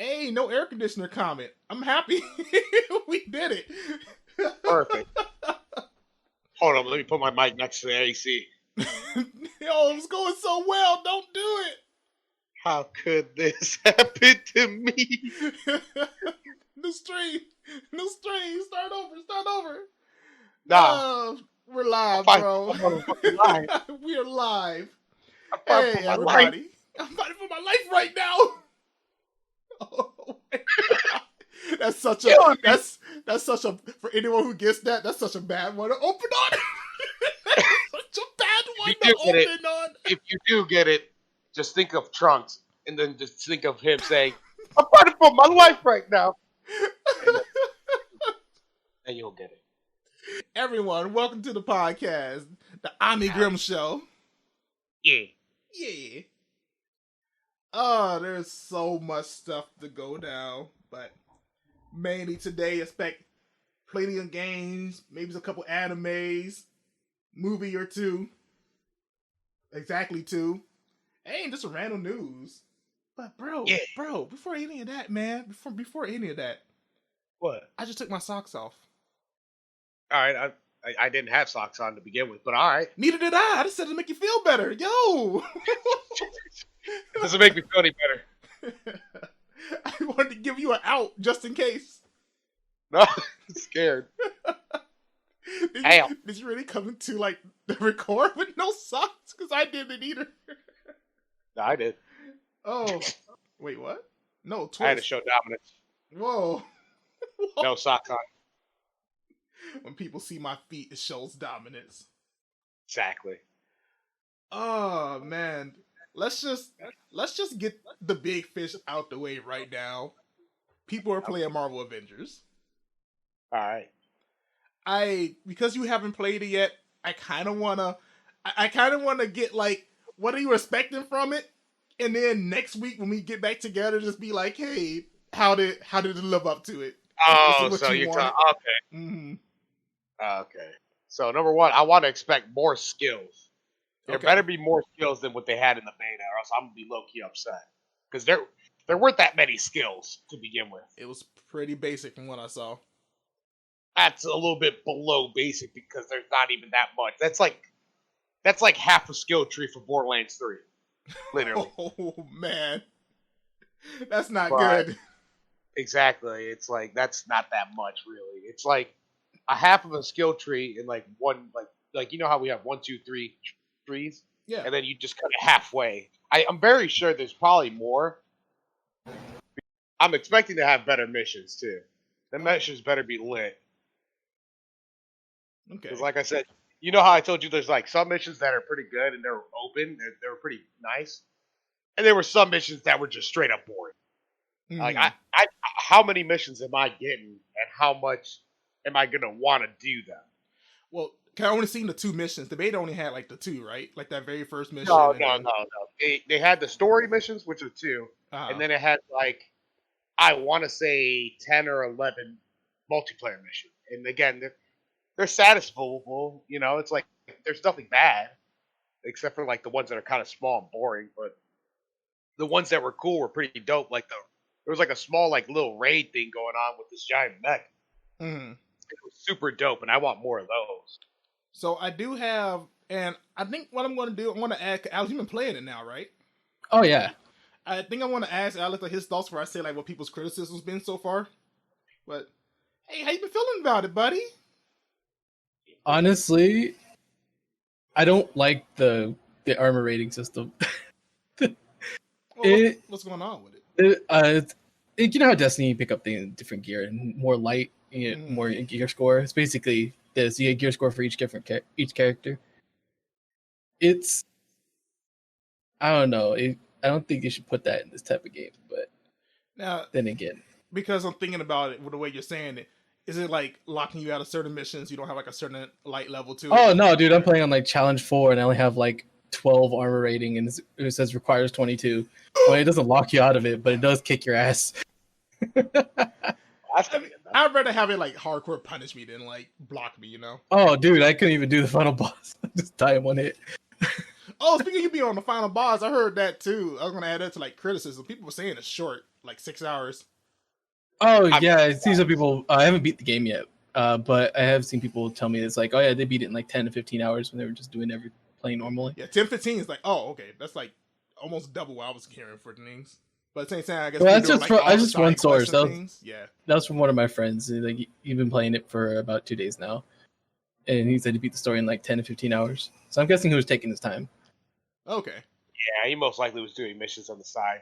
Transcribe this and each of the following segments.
Hey, no air conditioner comment. I'm happy we did it. Perfect. Hold on, let me put my mic next to the AC. Yo, it's going so well. Don't do How could this happen to me? New stream. Start over. Nah, We're live, I'm bro. fucking live. We are live. I'm fighting Hey, for my everybody. life. I'm fighting for my life right now. Oh my God. That's such a for anyone who gets that's such a bad one to open on. Such a bad one to open on. If you do get it, just think of Trunks, and then just think of him saying, "I'm fighting for my life right now," and you'll get it. Everyone, welcome to the podcast, the Ami Grimm Show. Yeah. Oh, there's so much stuff to go down, but mainly today, expect plenty of games, maybe a couple animes, movie or two, exactly two. Hey, just some random news. But bro, before any of that, man, before any of that, What? I just took my socks off. All right, I didn't have socks on to begin with, but all right. Neither did I. I just said to make you feel better. Yo! It doesn't make me feel any better. I wanted to give you an out just in case. No, I'm scared. Did you really come into like the record with no socks? Because I didn't either. No, I did. Oh, wait, what? No, twist. I had to show dominance. Whoa. No socks on. When people see my feet, it shows dominance. Exactly. Oh man, let's just get the big fish out the way right now. People are playing Marvel Avengers. All right. Because you haven't played it yet, I kind of wanna get like, what are you expecting from it? And then next week when we get back together, just be like, hey, how did it live up to it? Oh, so you're talking. Okay. Mm-hmm. Okay. So number one, I want to expect more skills. There better be more skills than what they had in the beta, or else I'm gonna be low key upset. Because there weren't that many skills to begin with. It was pretty basic from what I saw. That's a little bit below basic because there's not even that much. That's like half a skill tree for Borderlands 3. Literally. Oh man. That's not good. Exactly. It's like that's not that much really. It's like a half of a skill tree in like one like you know how we have 1, 2, 3 trees? Yeah. And then you just cut it halfway. I'm very sure there's probably more. I'm expecting to have better missions too. The missions better be lit. Okay. Because like I said, you know how I told you there's like some missions that are pretty good and they're open, they were pretty nice. And there were some missions that were just straight up boring. Mm-hmm. Like I how many missions am I getting and how much am I gonna want to do them? Well, I only seen the two missions. The beta only had like the two, right? Like that very first mission. No. They had the story missions, which are 2, and then it had like I want to say 10 or 11 multiplayer missions. And again, they're satisfiable. You know, it's like there's nothing bad, except for like the ones that are kind of small and boring. But the ones that were cool were pretty dope. Like there was like a small like little raid thing going on with this giant mech. Mm-hmm. It was super dope, and I want more of those. So I do have, and I think what I'm going to do, I'm going to ask Alex. You've been playing it now, right? Oh yeah. I think I want to ask Alex like his thoughts before I say like what people's criticism's been so far. But hey, how you been feeling about it, buddy? Honestly, I don't like the armor rating system. What's going on with it? You know how Destiny you pick up the different gear and more light, you get more gear score. It's basically this. You get gear score for each character. It's I don't know. I don't think you should put that in this type of game. But now, then again, because I'm thinking about it with the way you're saying it, is it like locking you out of certain missions? You don't have like a certain light level to it? Oh no, dude! I'm playing on like Challenge 4 and I only have like 12 armor rating, and it says requires 22. Well, it doesn't lock you out of it, but it does kick your ass. I'd rather have it like hardcore punish me than like block me, you know? Oh, dude, I couldn't even do the final boss. I just die in one hit. Oh, speaking of you being on the final boss, I heard that too. I was gonna add that to like criticism. People were saying it's short. like 6 hours. Oh yeah, I see some people. I haven't beat the game yet, but I have seen people tell me it's like, oh yeah, they beat it in like 10 to 15 hours when they were just playing normally. Yeah, 10-15 is like, oh okay, that's like almost double what I was hearing for things. But at the same time, I guess Well, that's just I just one source. Yeah, that was from one of my friends. Like he's been playing it for about 2 days now, and he said he beat the story in like 10 to 15 hours. So I'm guessing he was taking his time. Okay. Yeah, he most likely was doing missions on the side.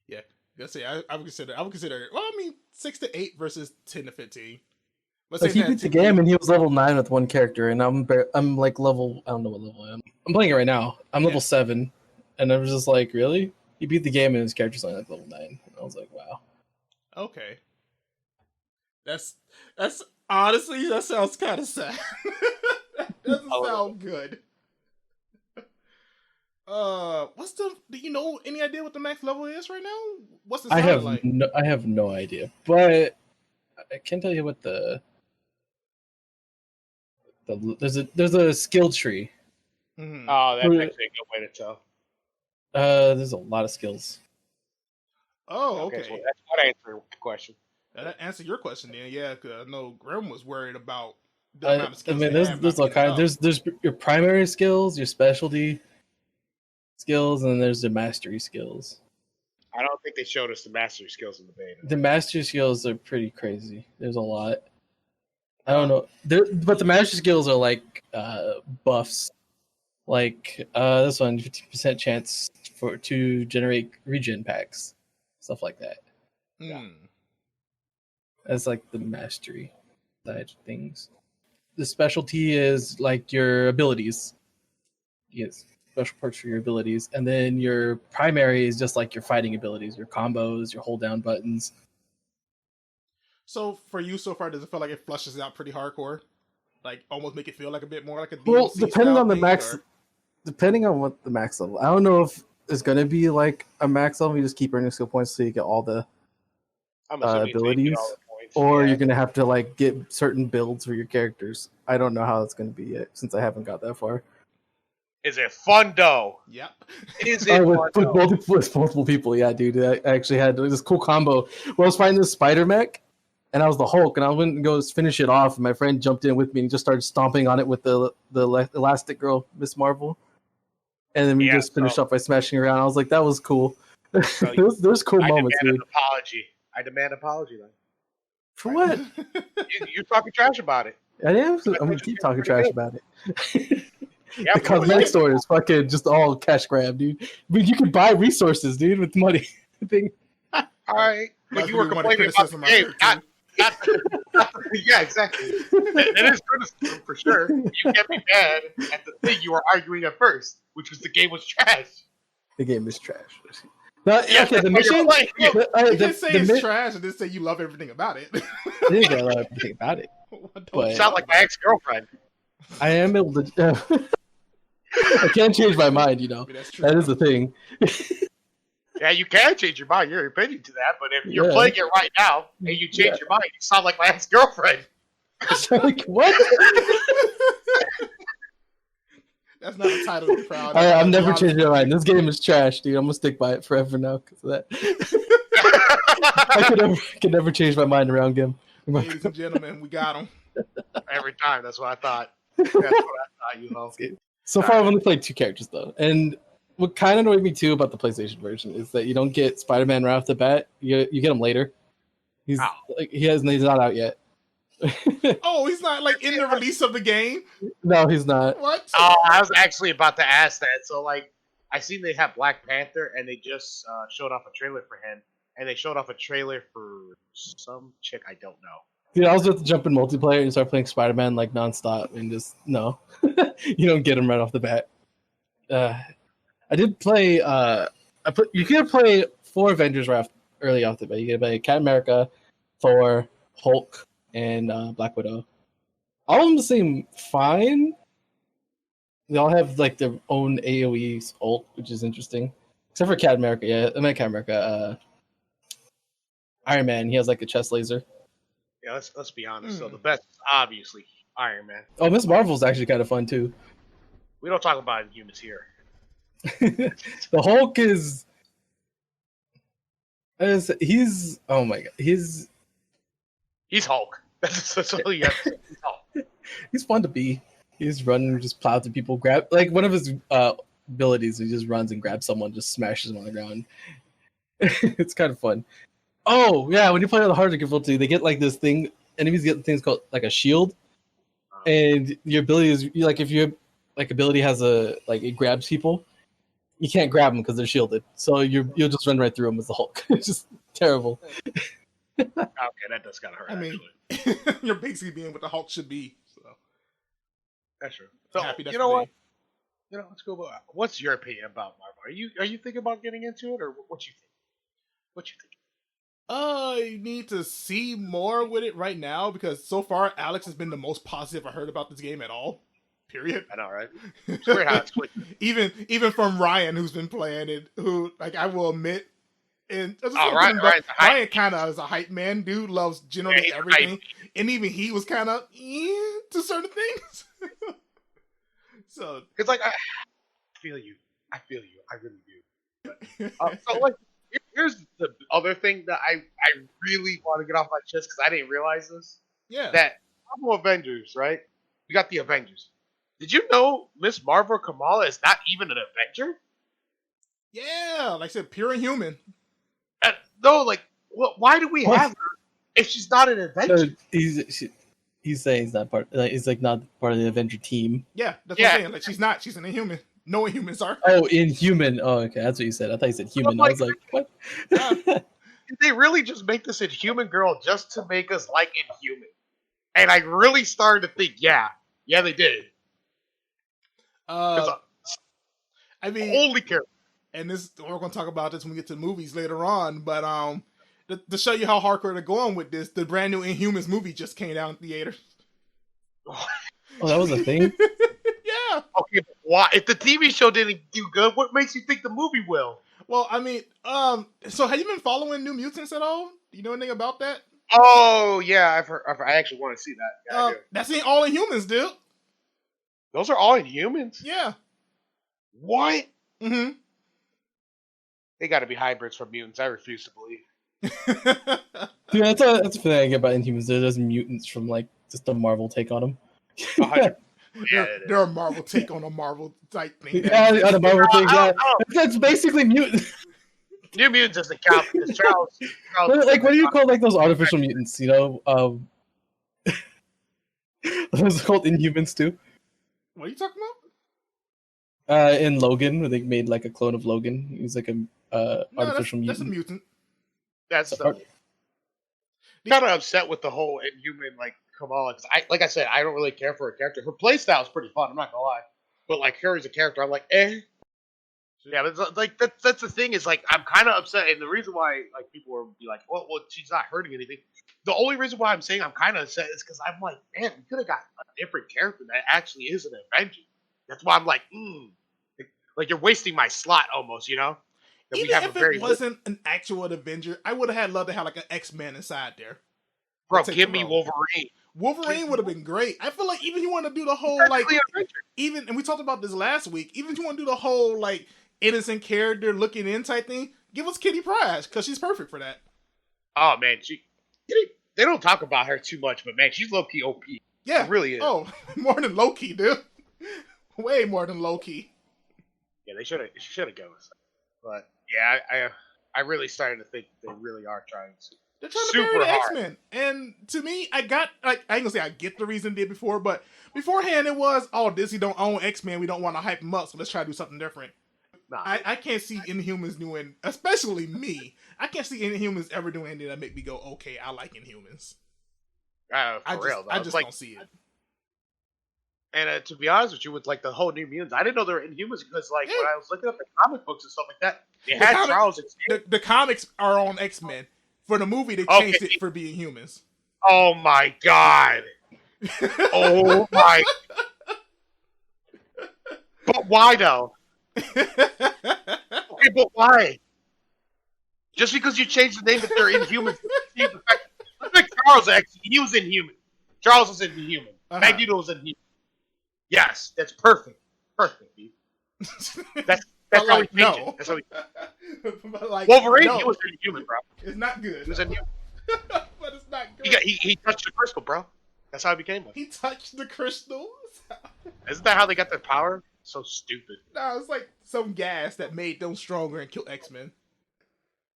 Yeah, let's say I would consider. Well, I mean, 6 to 8 versus 10 to 15. But like he beat the game and he was level 9 with one character, and I'm like level, I don't know what level I am. I'm playing it right now. I'm level 7, and I was just like, really? He beat the game and his character's only like level 9. And I was like, wow. Okay. That's honestly, that sounds kind of sad. That doesn't sound good. Do you know any idea what the max level is right now? What's the sound like? I have no idea, but I can tell you what there's a skill tree. Mm-hmm. Oh, that's actually a good way to tell. There's a lot of skills. Oh, okay. So that answers the question. That answer your question then, yeah. Because I know Grim was worried about the amount of skills. I mean, there's all kinds. There's your primary skills, your specialty skills, and then there's the mastery skills. I don't think they showed us the mastery skills in the beta. The mastery skills are pretty crazy. There's a lot. I don't know, but the mastery skills are like buffs. Like this one, 50% chance to generate regen packs, stuff like that. Yeah, that's like the mastery side of things. The specialty is like your abilities. Yes, special perks for your abilities, and then your primary is just like your fighting abilities, your combos, your hold down buttons. So for you so far, does it feel like it flushes out pretty hardcore? Like almost make it feel like a bit more like a DLC? Well, depending on the max, depending on what the max level. I don't know if it's going to be like a max level. You just keep earning skill points so you get all the abilities, or you're going to have to like get certain builds for your characters. I don't know how it's going to be yet since I haven't got that far. Is it fun though? Yep. Is it fun with multiple people? Yeah, dude. I actually had this cool combo where I was fighting this spider mech. And I was the Hulk, and I went and go finish it off. And my friend jumped in with me and just started stomping on it with the Elastic Girl, Miss Marvel. And then we just finished off by smashing around. I was like, that was cool. There's cool moments, dude. I demand apology, then. For what? You're talking trash about it. I am. I'm gonna keep talking trash about it. The cosmetic store is fucking just all cash grab, dude. I mean, you can buy resources, dude, with money. All right, but you were complaining about the game. Yeah, exactly. It is criticism for sure. You can't be mad at the thing you were arguing at first, which was the game was trash. The game is trash. No, okay, the mission. You didn't say it's trash, and didn't say you love everything about it. I didn't say I love everything about it. You sound like my ex-girlfriend. I am able to. I can't change my mind, you know. I mean, that is the thing. Yeah, you can change your mind, your opinion to that, but if you're playing it right now and you change your mind, you sound like my ex-girlfriend. Like, what? That's not a title to be proud of. I'm never changing my mind. This game is trash, dude. I'm going to stick by it forever now because of that. I could never change my mind around him. Ladies and gentlemen, we got him. Every time, that's what I thought. That's what I thought, you know. So far, I've only played 2 characters, though. And what kind of annoyed me too about the PlayStation version is that you don't get Spider-Man right off the bat. You get him later. He's not out yet. Oh, he's not like in the release of the game? No, he's not. What? Oh, I was actually about to ask that. So like, I seen they have Black Panther, and they just showed off a trailer for him, and they showed off a trailer for some chick I don't know. Dude, I was about to jump in multiplayer and start playing Spider-Man like nonstop, and just no, you don't get him right off the bat. I did play. You can play 4 Avengers early off the bat. You can play Captain America, Thor, Hulk, and Black Widow. All of them seem fine. They all have like their own AOE ult, which is interesting. Except for Captain America. Yeah, I mean Captain America. Iron Man. He has like a chest laser. Yeah, let's be honest. So the best is obviously Iron Man. Oh, Miss Marvel's actually kind of fun too. We don't talk about humans here. The Hulk is He's oh my god, he's Hulk. That's all you have to say. He's Hulk. He's fun to be. He's running, just plow through people, grab like one of his abilities. He just runs and grabs someone, just smashes them on the ground. It's kind of fun. Oh yeah, when you play on the harder difficulty, they get like this thing. Enemies get things called like a shield, and your ability is like if your like ability has a like it grabs people, you can't grab them because they're shielded. So you'll just run right through them as the Hulk. It's just terrible. Okay, that does kind of hurt. I mean, you're basically being what the Hulk should be. So that's true. So happy you know what? You know, let's go. What's your opinion about Marvel? Are you thinking about getting into it, or what you think? What you think? I need to see more with it right now because so far Alex has been the most positive I heard about this game at all. Period. I know, right? It's weird how it's even from Ryan, who's been playing it, who like I will admit, and Ryan kind of is a hype man. Dude loves generally everything, and even he was kind of to certain things. So it's like I feel you. I really do. So like. Here's the other thing that I really want to get off my chest because I didn't realize this. Yeah. That Marvel Avengers, right? We got the Avengers. Did you know Miss Marvel Kamala is not even an Avenger? Yeah, like I said, pure inhuman. No, like, why do we have her if she's not an Avenger? He's saying he's not part. He's like not part of the Avenger team. Yeah, that's what I'm saying. Like she's not. She's an inhuman. No Inhumans are. Oh, Inhuman. Oh, okay, that's what you said. I thought you said human. I was like, what? Did they really just make this Inhuman girl just to make us like Inhuman? And I really started to think, yeah, they did. I mean, only character. And this we're going to talk about this when we get to movies later on. But to show you how hardcore they're going with this, the brand new Inhumans movie just came out in theaters. Oh, that was a thing. Yeah. Okay, but why? If the TV show didn't do good, what makes you think the movie will? Well, I mean, so have you been following New Mutants at all? Do you know anything about that? Oh yeah, I've heard. I actually want to see that. Yeah, that's in all Inhumans, dude. Those are all Inhumans. Yeah. What? Mm-hmm. They got to be hybrids from mutants. I refuse to believe. Yeah, that's the thing I get about Inhumans. There's mutants from like just a Marvel take on them. They're a Marvel take on a Marvel type thing. Yeah, on a Marvel thing. Yeah, that's basically mutant. New Mutants doesn't count because Charles. Like, what do you call like those artificial mutants? You know, those are called Inhumans too. What are you talking about? In Logan, where they made like a clone of Logan. He's like a artificial mutant. That's a mutant. That's the. Kind of upset with the whole Inhuman like Kamala because like I said, I don't really care for her character. Her playstyle is pretty fun. I'm not gonna lie, but like her as a character, I'm like, eh. Yeah, but like that's the thing is like I'm kind of upset, and the reason why like people will be like, well, she's not hurting anything. The only reason why I'm saying I'm kind of upset is because I'm like, man, we could have got a different character that actually is an Avenger. That's why I'm like, like you're wasting my slot almost, you know. Even if it wasn't an actual Avenger, I would have loved to have like an X-Men inside there. Bro, give me Wolverine. Wolverine would have been great. I feel like even if you want to do the whole like, even and we talked about this last week. Even if you want to do the whole like innocent character looking in type thing, give us Kitty Pryde because she's perfect for that. Oh man, they don't talk about her too much, but man, she's low key OP. Yeah, she really is. Oh, more than low key, dude. Way more than low key. Yeah, she should have gone with that. But yeah, I really started to think they really are trying to. They're trying to bury the X-Men. And to me, I ain't gonna say I get the reason they did before, but beforehand it was, Disney don't own X-Men, we don't want to hype them up, so let's try to do something different. Nah. I can't see Inhumans doing, especially me, I can't see Inhumans ever doing anything that make me go, okay, I like Inhumans. I just don't see it. And to be honest with you, with like the whole New Mutants, I didn't know they were Inhumans because like when I was looking up the comic books and stuff like that, they had Charles and the comics are on X-Men. For the movie, they changed it for being humans. Oh my god! Oh my! But why though? Okay, but why? Just because you changed the name that they're Inhumans, look at Charles. Actually, he was Inhuman. Charles was Inhuman. Magneto was Inhuman. Yes, that's perfect. Perfect, dude. That's That's how like, he changed it. no. That's how he... But like, Wolverine, no. he was inhuman, bro. It's not good. He was inhuman. But it's not good. He touched the crystal, bro. That's how he became one. He touched the crystals. Isn't that how they got their power? So stupid. No, it's like some gas that made them stronger and kill X-Men.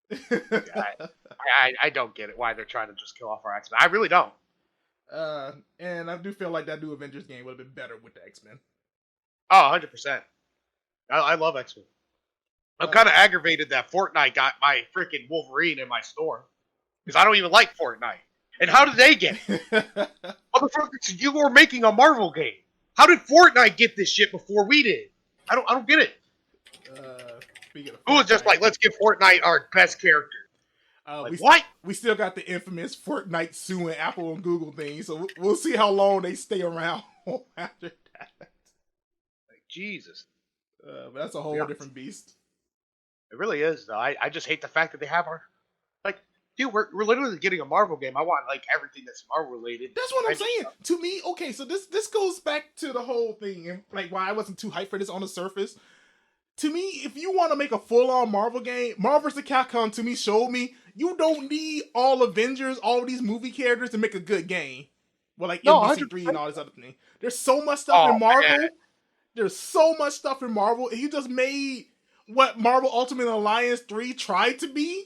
I don't get it. Why they're trying to just kill off our X-Men. I really don't. And I do feel like that new Avengers game would have been better with the X-Men. Oh, 100%. I love X-Men. I'm kind of aggravated that Fortnite got my freaking Wolverine in my store. Because I don't even like Fortnite. And how did they get it? Motherfuckers, you were making a Marvel game. How did Fortnite get this shit before we did? I don't get it. It was just like, let's give Fortnite our best character. What? We still got the infamous Fortnite suing Apple and Google thing, so we'll see how long they stay around after that. Like, Jesus. But that's a whole different beast. It really is, though. I just hate the fact that they have our... Like, dude, we're literally getting a Marvel game. I want, like, everything that's Marvel related. That's what I'm saying. To me, okay, so this goes back to the whole thing, and like why I wasn't too hyped for this on the surface. To me, if you want to make a full-on Marvel game, Marvel vs. Capcom to me showed me you don't need all Avengers, all of these movie characters to make a good game. Well, like NBC3 and all this other thing. There's so much stuff in Marvel. Man. There's so much stuff in Marvel. He just made what Marvel Ultimate Alliance 3 tried to be,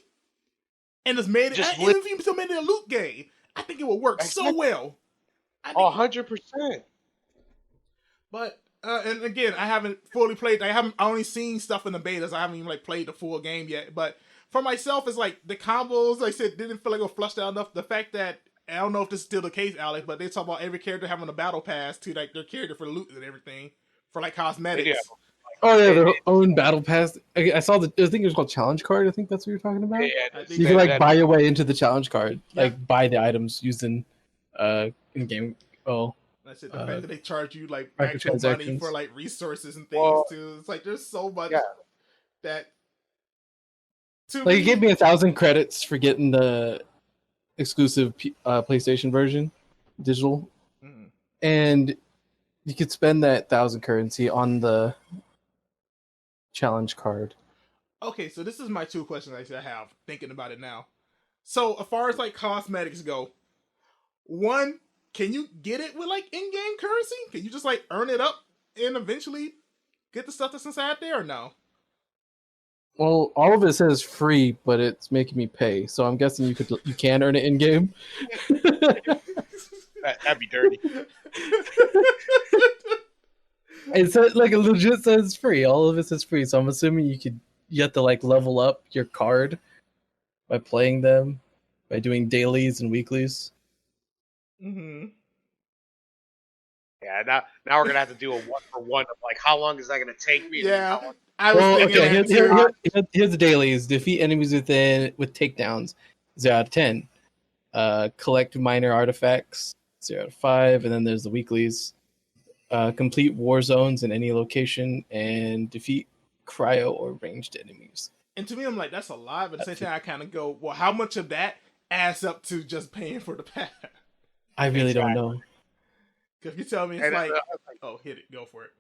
and just made it. Even if you still made it a loot game, I think it would work so well. 100%. But and again, I haven't fully played. I only seen stuff in the betas. I haven't even like played the full game yet. But for myself, it's like the combos. Like I said, didn't feel like it was flushed out enough. The fact that I don't know if this is still the case, Alex, but they talk about every character having a battle pass to like their character for loot and everything for like cosmetics. Yeah. Oh yeah, their own battle pass. I saw I think it was called challenge card. I think that's what you're talking about. Yeah, you can like buy your way into the challenge card, like buy the items using in game. Oh. That's it. The fact that they charge you like actual money for like resources and things too. It's like there's so much that. Like it gave me 1,000 credits for getting the exclusive PlayStation version, digital, and you could spend that 1,000 currency on the challenge card. Okay, so this is my two questions I have thinking about it now. So as far as like cosmetics go, one. Can you get it with like in-game currency? Can you just like earn it up and eventually get the stuff that's inside there or no? Well, all of it says free, but it's making me pay. So I'm guessing you can earn it in-game. That'd be dirty. It says like it legit says free. All of it says free. So I'm assuming you have to like level up your card by playing them, by doing dailies and weeklies. Mm-hmm. Yeah, now we're gonna have to do a 1-for-1 of like how long is that gonna take me? Yeah, I was thinking. Here's the dailies: defeat enemies with takedowns, 0 out of 10. Collect minor artifacts, 0 out of 5, and then there's the weeklies. Complete war zones in any location and defeat cryo or ranged enemies. And to me, I'm like, that's a lot. But at the same time, I kind of go, well, how much of that adds up to just paying for the pass? I really don't know. Because you tell me it's like, hit it, go for it.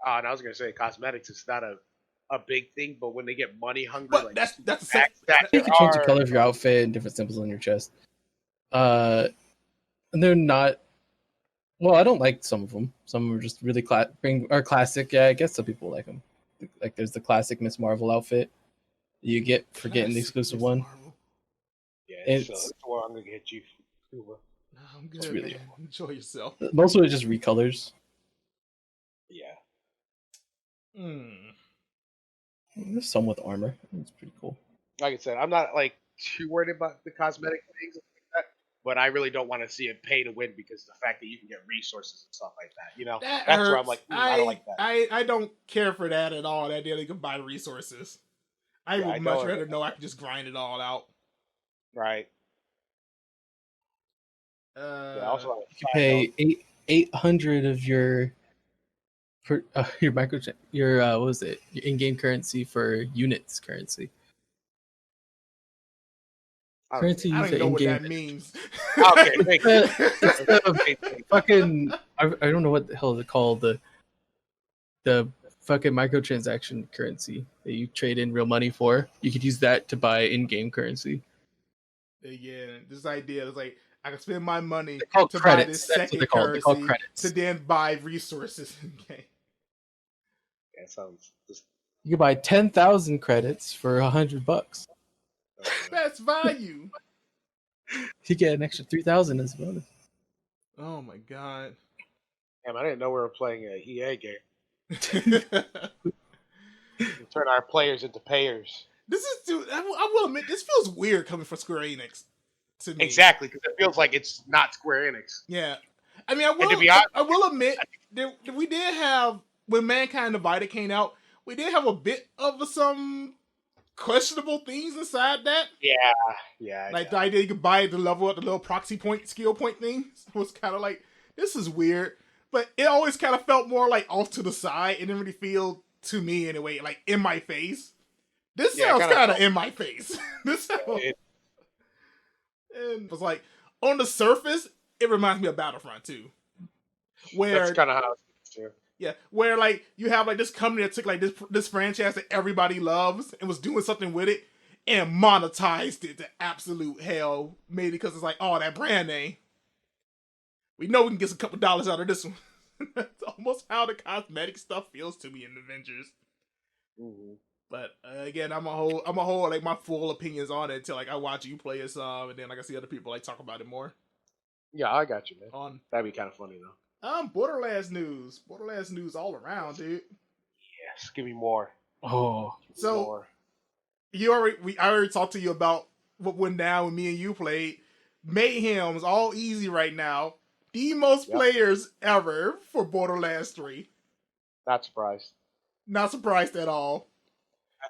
And I was gonna say cosmetics is not a big thing, but when they get money hungry, but like that's you can change the color of your outfit and different symbols on your chest. And they're not. Well, I don't like some of them. Some are just really classic. Yeah, I guess some people like them. Like there's the classic Miss Marvel outfit you get for getting the exclusive one. Yeah, it's where I'm gonna get you. I'm good, really man. Enjoy yourself. Most of it just recolors. Yeah. There's some with armor. It's pretty cool. Like I said, I'm not like too worried about the cosmetic things like that, but I really don't want to see it pay to win because the fact that you can get resources and stuff like that, you know, that's where I'm like, I don't like that. I don't care for that at all. That they can buy resources. I would much rather know I can just grind it all out. Right. Also you can pay 800 of your what was it? Your in-game currency for units currency. I don't even know what that means. Okay, fucking I don't know what the hell is it called, the fucking microtransaction currency that you trade in real money for. You could use that to buy in-game currency. Yeah, this idea is like I can spend my money to credits. buy this That's second currency to then buy resources in game. Yeah, sounds. You can buy 10,000 credits for $100. That's value. You get an extra 3,000 as a bonus. Oh my god! Damn, I didn't know we were playing an EA game. Turn our players into payers. This is, dude. I will admit, this feels weird coming from Square Enix. To me. Exactly, because it feels like it's not Square Enix. Yeah, I mean, I will admit that we did have when Mankind Divided came out, we did have a bit of some questionable things inside that. Yeah. Like the idea you could buy the level up the little proxy point, skill point things was kind of like, this is weird. But it always kind of felt more like off to the side. It didn't really feel, to me anyway, like in my face. This sounds kind of in my face. This sounds... And it was like, on the surface, it reminds me of Battlefront 2. Where, that's kind of how it's too. Yeah, where like you have like this company that took like this franchise that everybody loves and was doing something with it and monetized it to absolute hell, maybe because it's like, oh, that brand name. We know we can get a couple dollars out of this one. That's almost how the cosmetic stuff feels to me in Avengers. Mm-hmm. But again, I'm a whole like my full opinions on it until like I watch you play it some, and then like I see other people like talk about it more. Yeah, I got you, man. That'd be kind of funny though. Borderlands news all around, dude. Yes, give me more. Oh, so more. I already talked to you about what went down when me and you played. Mayhem's all easy right now. The most players ever for Borderlands 3. Not surprised. Not surprised at all.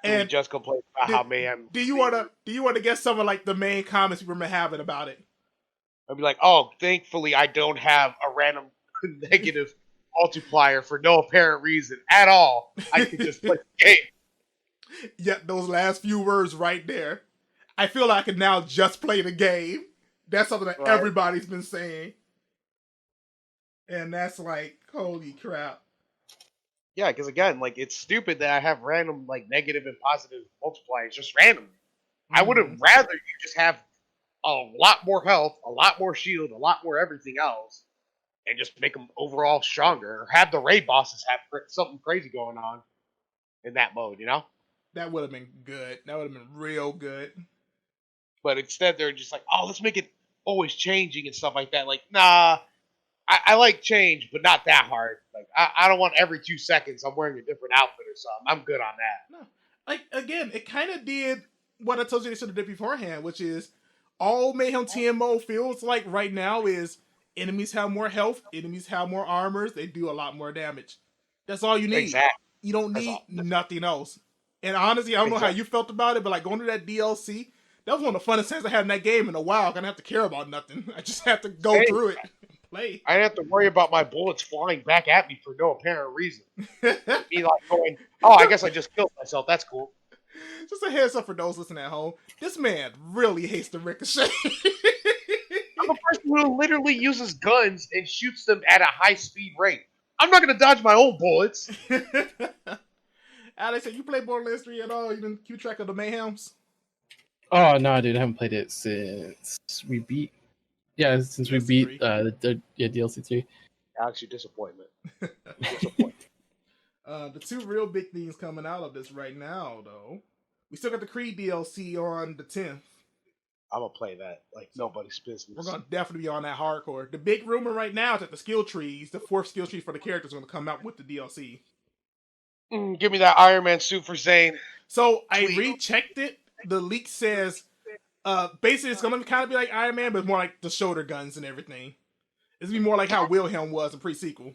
And we just complained about how Mayhem. Do you wanna guess some of like the main comments we've been having about it? I'd be like, oh, thankfully I don't have a random negative multiplier for no apparent reason at all. I can just play the game. Yeah, those last few words right there. I feel like I can now just play the game. That's something that everybody's been saying. And that's like, holy crap. Yeah, because again, like, it's stupid that I have random, like, negative and positive multipliers just randomly. Mm-hmm. I would have rather you just have a lot more health, a lot more shield, a lot more everything else, and just make them overall stronger, or have the raid bosses have something crazy going on in that mode, you know? That would have been good. That would have been real good. But instead, they're just like, oh, let's make it always changing and stuff like that. Like, nah, I like change, but not that hard. Like, I don't want every 2 seconds I'm wearing a different outfit or something. I'm good on that. No. Like, again, it kind of did what I told you they should have did beforehand, which is all Mayhem TMO feels like right now is enemies have more health, enemies have more armors, they do a lot more damage. That's all you need. Exactly. You don't need nothing else. And honestly, I don't know how you felt about it, but like going to that DLC, that was one of the funnest things I had in that game in a while. I didn't have to care about nothing. I just had to go through it and play. I didn't have to worry about my bullets flying back at me for no apparent reason. Be like going, oh, I guess I just killed myself. That's cool. Just a heads up for those listening at home. This man really hates the ricochet. I'm a person who literally uses guns and shoots them at a high speed rate. I'm not going to dodge my own bullets. Alex, have you played Borderlands 3 at all? You didn't keep track of the Mayhems? Oh, no, dude. I haven't played it since we beat... Yeah, since we beat the DLC 3. Alex, your disappointment. The two real big things coming out of this right now, though. We still got the Creed DLC on the 10th. I'm going to play that like nobody's business. We're going to definitely be on that hardcore. The big rumor right now is that the skill trees, the 4th skill tree for the characters, is going to come out with the DLC. Give me that Iron Man suit for Zane. So I rechecked it. The leak says basically it's going to kind of be like Iron Man, but more like the shoulder guns and everything. It's going to be more like how Wilhelm was in pre-sequel.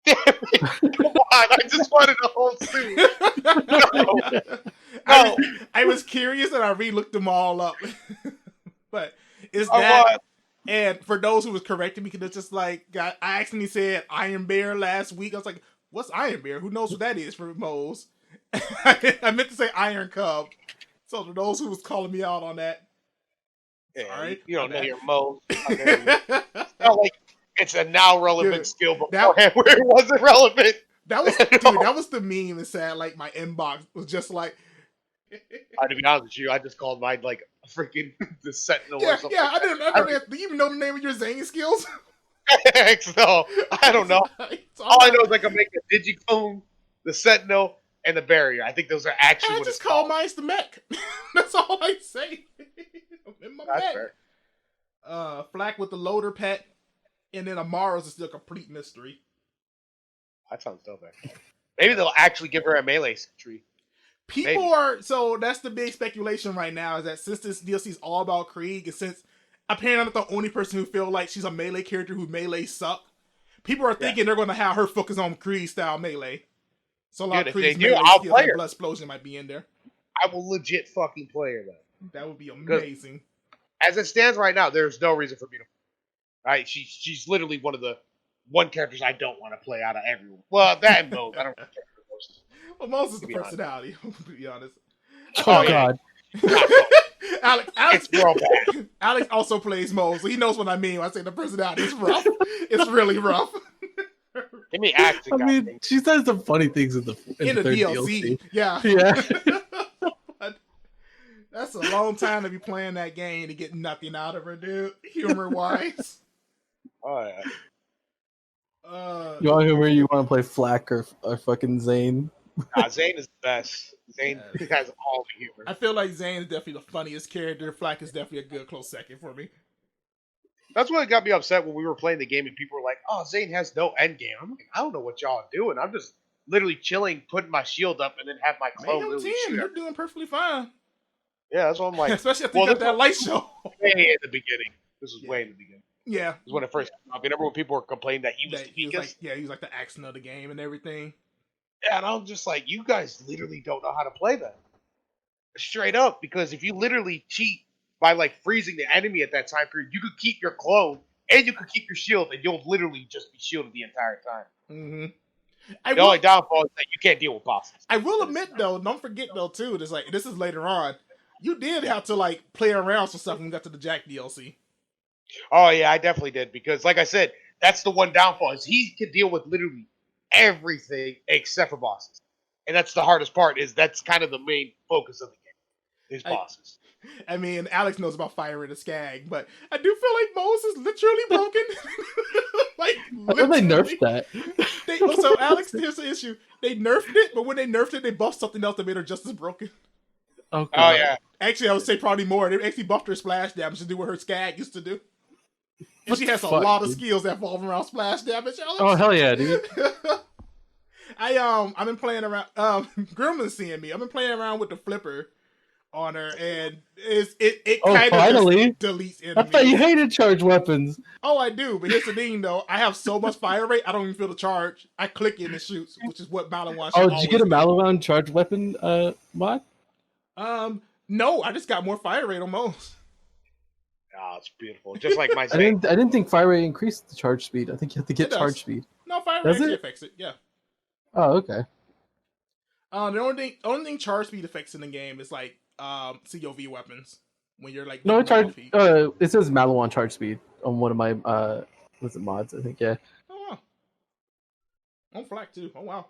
Damn it. Come on, I just wanted a whole suit. No. I was curious and I re-looked them all up. But it's that. And for those who was correcting me, because it's just like, I accidentally said Iron Bear last week. I was like, what's Iron Bear? Who knows what that is for Moles? I meant to say Iron Cub. So for those who was calling me out on that. Yeah, sorry. You don't know your Moles. It's not like it's a now relevant skill beforehand where it wasn't relevant. That was that was the meme that said like my inbox was just like. To be honest with you, I just called mine like freaking the Sentinel or something. Yeah, I didn't. Do you even know the name of your Zane skills? No, I don't know. All I know is I can make a Digiclone, the Sentinel, and the Barrier. I think those are actually what it's called. I just call mine the mech. That's all I say. In my That's mech. fair. Flack with the loader pet, and then Amara's is still a complete mystery. That sounds dope. Maybe they'll actually give her a melee tree. People are so that's the big speculation right now is that since this DLC is all about Krieg, and since apparently I'm not the only person who feel like she's a melee character who melee suck, people are thinking they're going to have her focus on Krieg style melee. So a lot of Krieg's melee skills like Blood Explosion might be in there. I will legit fucking play her though. That would be amazing. As it stands right now, there's no reason for me to. Right, she's literally one characters I don't want to play out of everyone. Well, that and Mose. I don't care for most. Well, Mose is the personality. To be honest. Oh God. Alex also plays Mose, so he knows what I mean when I say the personality. It's rough. It's really rough. Give me acting. I mean, she says some funny things in the DLC. Yeah. But that's a long time to be playing that game to get nothing out of her, dude. Humor wise. Oh yeah. You want humor? You want to play Flack or fucking Zane? Nah, Zane is the best. Zane has all the humor. I feel like Zane is definitely the funniest character. Flack is definitely a good close second for me. That's what got me upset when we were playing the game and people were like, "Oh, Zane has no end game." I'm like, I don't know what y'all are doing. I'm just literally chilling, putting my shield up, and then have my clone literally shoot. You're doing perfectly fine. Yeah, that's what I'm like. Especially after you got that light show. Way in the beginning. This was way in the beginning. Yeah. This was when it first came out. Remember when people were complaining that he was the weakest? He was like the accent of the game and everything. Yeah, and I'm just like, you guys literally don't know how to play that. Straight up, because if you literally cheat by like freezing the enemy at that time period, you could keep your clone and you could keep your shield, and you'll literally just be shielded the entire time. Mm-hmm. The only downfall is that you can't deal with bosses. I will admit though, don't forget though too, this is later on. You did have to like play around some stuff when you got to the Jack DLC. Oh yeah, I definitely did, because like I said, that's the one downfall is he can deal with literally everything except for bosses, and that's the hardest part. Is that's kind of the main focus of the game is bosses. I mean, Alex knows about Fire and the Skag, but I do feel like Mose is literally broken. Like, literally. They nerfed that. So Alex, here's the issue: they nerfed it, but when they nerfed it, they buffed something else that made her just as broken. Oh yeah. Actually, I would say probably more. They actually buffed her splash damage to do what her Skag used to do. And she has a lot of skills that fall around splash damage, Alex. Oh hell yeah, dude! I've been playing around. Gremlin's seeing me. I've been playing around with the flipper on her, and it kind of deletes enemies. I thought you hated charged weapons. Oh, I do, but here's the thing though. I have so much fire rate, I don't even feel the charge. I click it and it shoots, which is what Malawan should did you get a Malawan charged weapon mod? No, I just got more fire rate on most. Oh, it's beautiful. Just like my I didn't think fire rate increased the charge speed. I think you have to get charge speed. No, fire rate actually affects it, yeah. Oh, okay. The only thing charge speed affects in the game is like COV weapons. When you're like it says Malawan charge speed on one of my mods, I think, yeah. Oh wow. On Flack too. Oh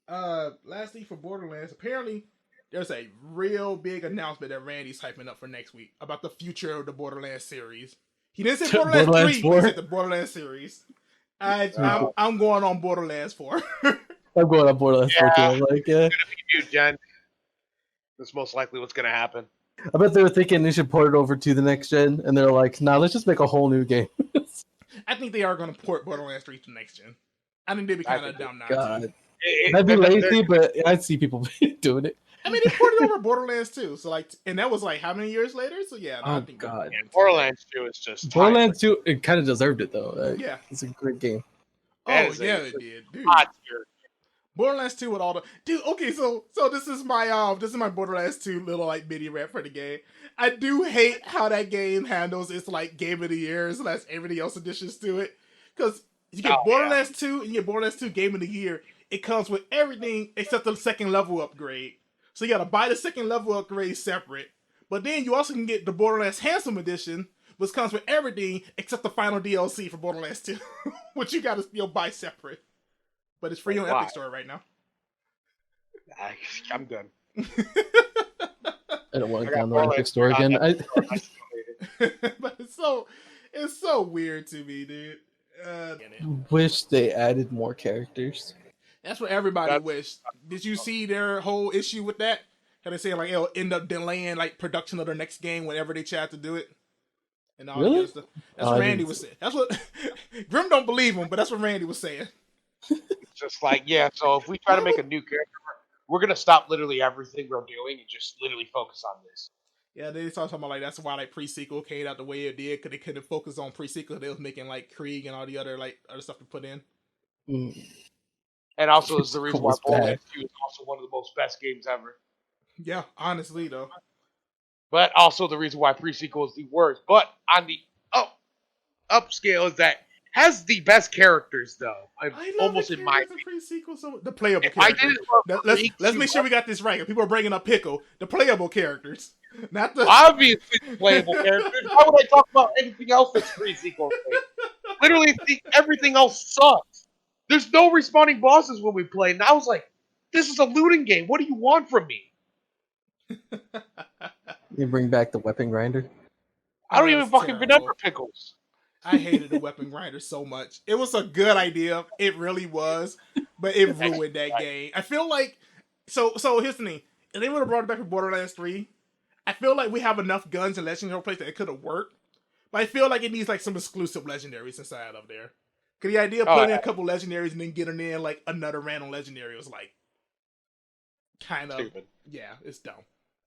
wow. Lastly for Borderlands, apparently there's a real big announcement that Randy's hyping up for next week about the future of the Borderlands series. He didn't say Borderlands 3, but he said the Borderlands series. I'm going on Borderlands 4. I'm going on Borderlands 4 too. Like, yeah. You, Jen. That's most likely what's going to happen. I bet they were thinking they should port it over to the next gen, and they're like, nah, let's just make a whole new game. I think they are going to port Borderlands 3 to next gen. I think they'd be kind of dumb now. God. That'd be lazy, but I'd see people doing it. I mean, they ported over Borderlands 2, so like, and that was like how many years later? So yeah, I think God. Borderlands 2 is just Borderlands 2. It kind of deserved it though. Yeah, it's a great game. Oh yeah, it did, dude. Borderlands 2 with all the dude. Okay, so this is my Borderlands 2 little like mini rap for the game. I do hate how that game handles its like Game of the Year / everything else additions to it, because you get Borderlands 2 and you get Borderlands 2 Game of the Year. It comes with everything except the second level upgrade. So you gotta buy the second level upgrade separate. But then you also can get the Borderlands Handsome Edition, which comes with everything except the final DLC for Borderlands 2, which you gotta buy separate. but it's free on Epic Store right now. I'm done. I don't want to download Epic Store again. But it's so weird to me, dude. Wish they added more characters. That's what everybody wished. Did you see their whole issue with that? How they say like it'll end up delaying like production of their next game whenever they try to do it, and all the other stuff. That's what Randy was saying. That's what Grim don't believe him, but that's what Randy was saying. It's just like, yeah. So if we try to make a new character, we're gonna stop literally everything we're doing and just literally focus on this. Yeah, they started talking about like that's why like pre-sequel came out the way it did because they couldn't focus on pre-sequel. They was making like Krieg and all the other stuff to put in. And also is the reason why Borderlands 2 is also one of the most best games ever. Yeah, honestly though. But also the reason why pre-sequel is the worst. But on the upscale is that has the best characters though. Almost in my opinion. Pre-sequel, so the playable characters. Let's make sure we got this right. People are bringing up Pickle. The playable characters. Not the obviously playable characters. Why would I talk about anything else that's pre-sequel? Literally everything else sucks. There's no respawning bosses when we play, and I was like, this is a looting game. What do you want from me? You bring back the weapon grinder? I don't even fucking remember Pickles. I hated the weapon grinder so much. It was a good idea. It really was. But it ruined that game. I feel like... So here's the thing. If they would have brought it back for Borderlands 3, I feel like we have enough guns and legendary places that it could have worked. But I feel like it needs like some exclusive legendaries inside of there. Because the idea of putting in a couple legendaries and then getting in like another random legendary was like... kind of... stupid. Yeah, it's dumb.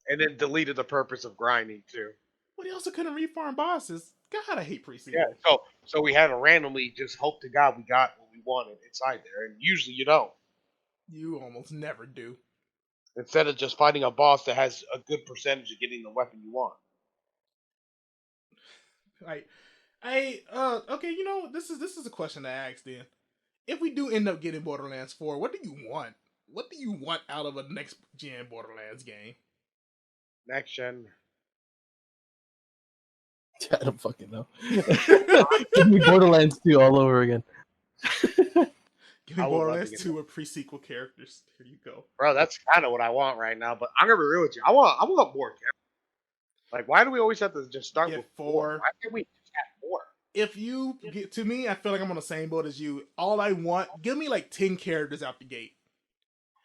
And then deleted the purpose of grinding too. Well, they also couldn't refarm bosses. God, I hate pre-sequel. Yeah, so we had to randomly just hope to God we got what we wanted inside there, and usually you don't. You almost never do. Instead of just finding a boss that has a good percentage of getting the weapon you want. Okay, you know, this is a question to ask then. If we do end up getting Borderlands 4, what do you want? What do you want out of a next gen Borderlands game? Next gen. I don't fucking know. Give me Borderlands 2 all over again. Give me Borderlands 2 with pre-sequel characters. Here you go. Bro, that's kind of what I want right now, but I'm going to be real with you. I want more characters. Like, why do we always have to just start with 4? Why can't we just have more? If you get to me, I feel like I'm on the same boat as you. All I want, give me like 10 characters out the gate.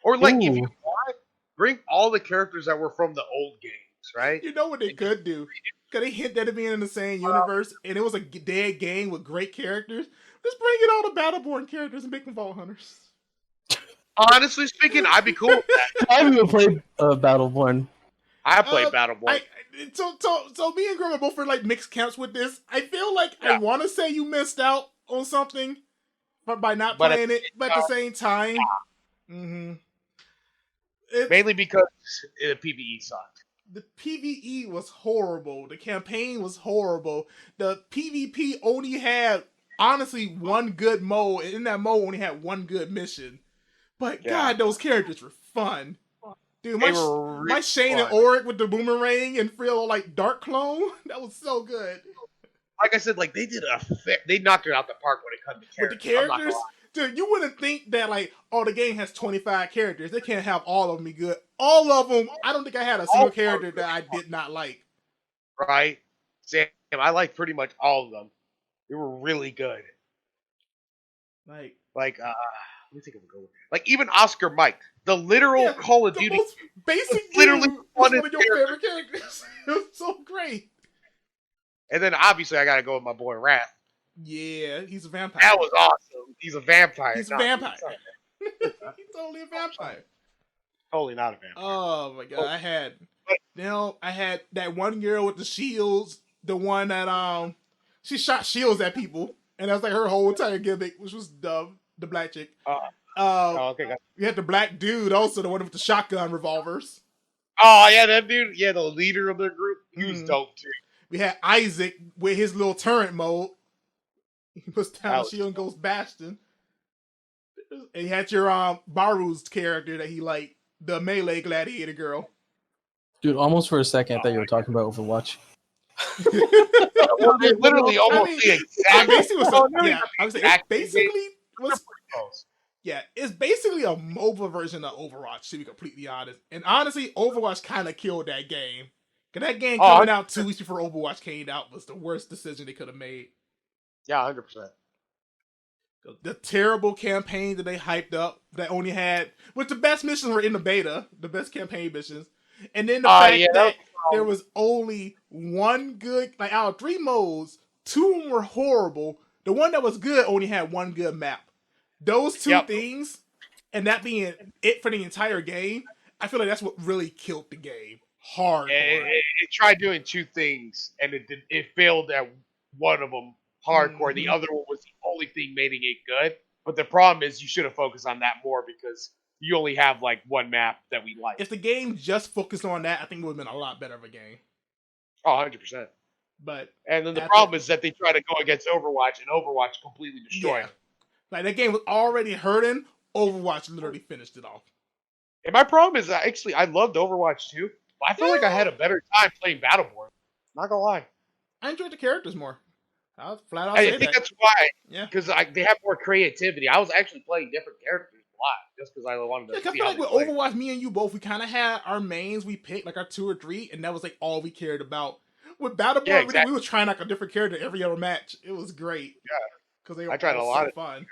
Or like, if you want, bring all the characters that were from the old games, right? You know what they could do? Because they hint at it being in the same universe, and it was a dead game with great characters. Just bring in all the Battleborn characters and make them Vault Hunters. Honestly speaking, I'd be cool with that. I haven't even played Battleborn. I played Battleborn. So me and Grim are both for like mixed camps with this. I feel like I want to say you missed out on something by not playing it, but at the same time... mainly because the PvE sucked. The PvE was horrible. The campaign was horrible. The PvP only had, honestly, one good mode. And in that mode, only had one good mission. But God, those characters were fun. Dude, my Shane and Auric with the boomerang and Frill like Dark Clone, that was so good. Like I said, like they knocked it out the park when it comes to characters. With the characters, dude, you wouldn't think that like, oh, the game has 25 characters. They can't have all of them be good. All of them, I don't think I had a single character that I did not like. Right? Sam, I liked pretty much all of them. They were really good. Let me think of a good one. Like even Oscar Mike, the literal Call of Duty. Basic literally one of your favorite characters. It was so great. And then obviously I gotta go with my boy Wrath. Yeah, he's a vampire. That was awesome. He's a vampire. He's a vampire. He's totally a vampire. Totally not a vampire. Oh my god, I had that one girl with the shields, the one that she shot shields at people, and that's like her whole entire gimmick, which was dumb. The black chick. Okay. You had the black dude also, the one with the shotgun revolvers. Oh yeah, that dude. Yeah, the leader of their group. He was dope too. We had Isaac with his little turret mode. He puts down the shield and goes Bastion. And you had your Baru's character that he liked, the melee gladiator girl. Dude, almost for a second I thought you were talking about Overwatch. Literally almost the exact. Basically Yeah, it's basically a mobile version of Overwatch, to be completely honest. And honestly, Overwatch kind of killed that game. Cause that game coming out 2 weeks before Overwatch came out was the worst decision they could have made. Yeah, 100%. The terrible campaign that they hyped up that only had, which the best missions were in the beta, the best campaign missions, and then the fact that there was only one good, like out of 3 modes, 2 of them were horrible. The one that was good only had one good map. Those two things, and that being it for the entire game, I feel like that's what really killed the game. Hardcore. It tried doing 2 things, and it failed at one of them hardcore. Mm-hmm. The other one was the only thing making it good. But the problem is you should have focused on that more because you only have like one map that we like. If the game just focused on that, I think it would have been a lot better of a game. Oh, 100%. And then the problem is that they try to go against Overwatch, and Overwatch completely destroyed it. Like, that game was already hurting. Overwatch literally finished it off. And my problem is that actually I loved Overwatch too, but I feel like I had a better time playing Battleborn. Not gonna lie. I enjoyed the characters more. I'll flat out I say think that. that's why. Yeah. Because they have more creativity. I was actually playing different characters a lot just because I wanted to. I feel like with Overwatch, me and you both, we kind of had our mains we picked, like our 2 or 3, and that was like all we cared about. With Battleborn, we were trying like a different character every other match. It was great. Yeah. Because they were tried a lot of fun.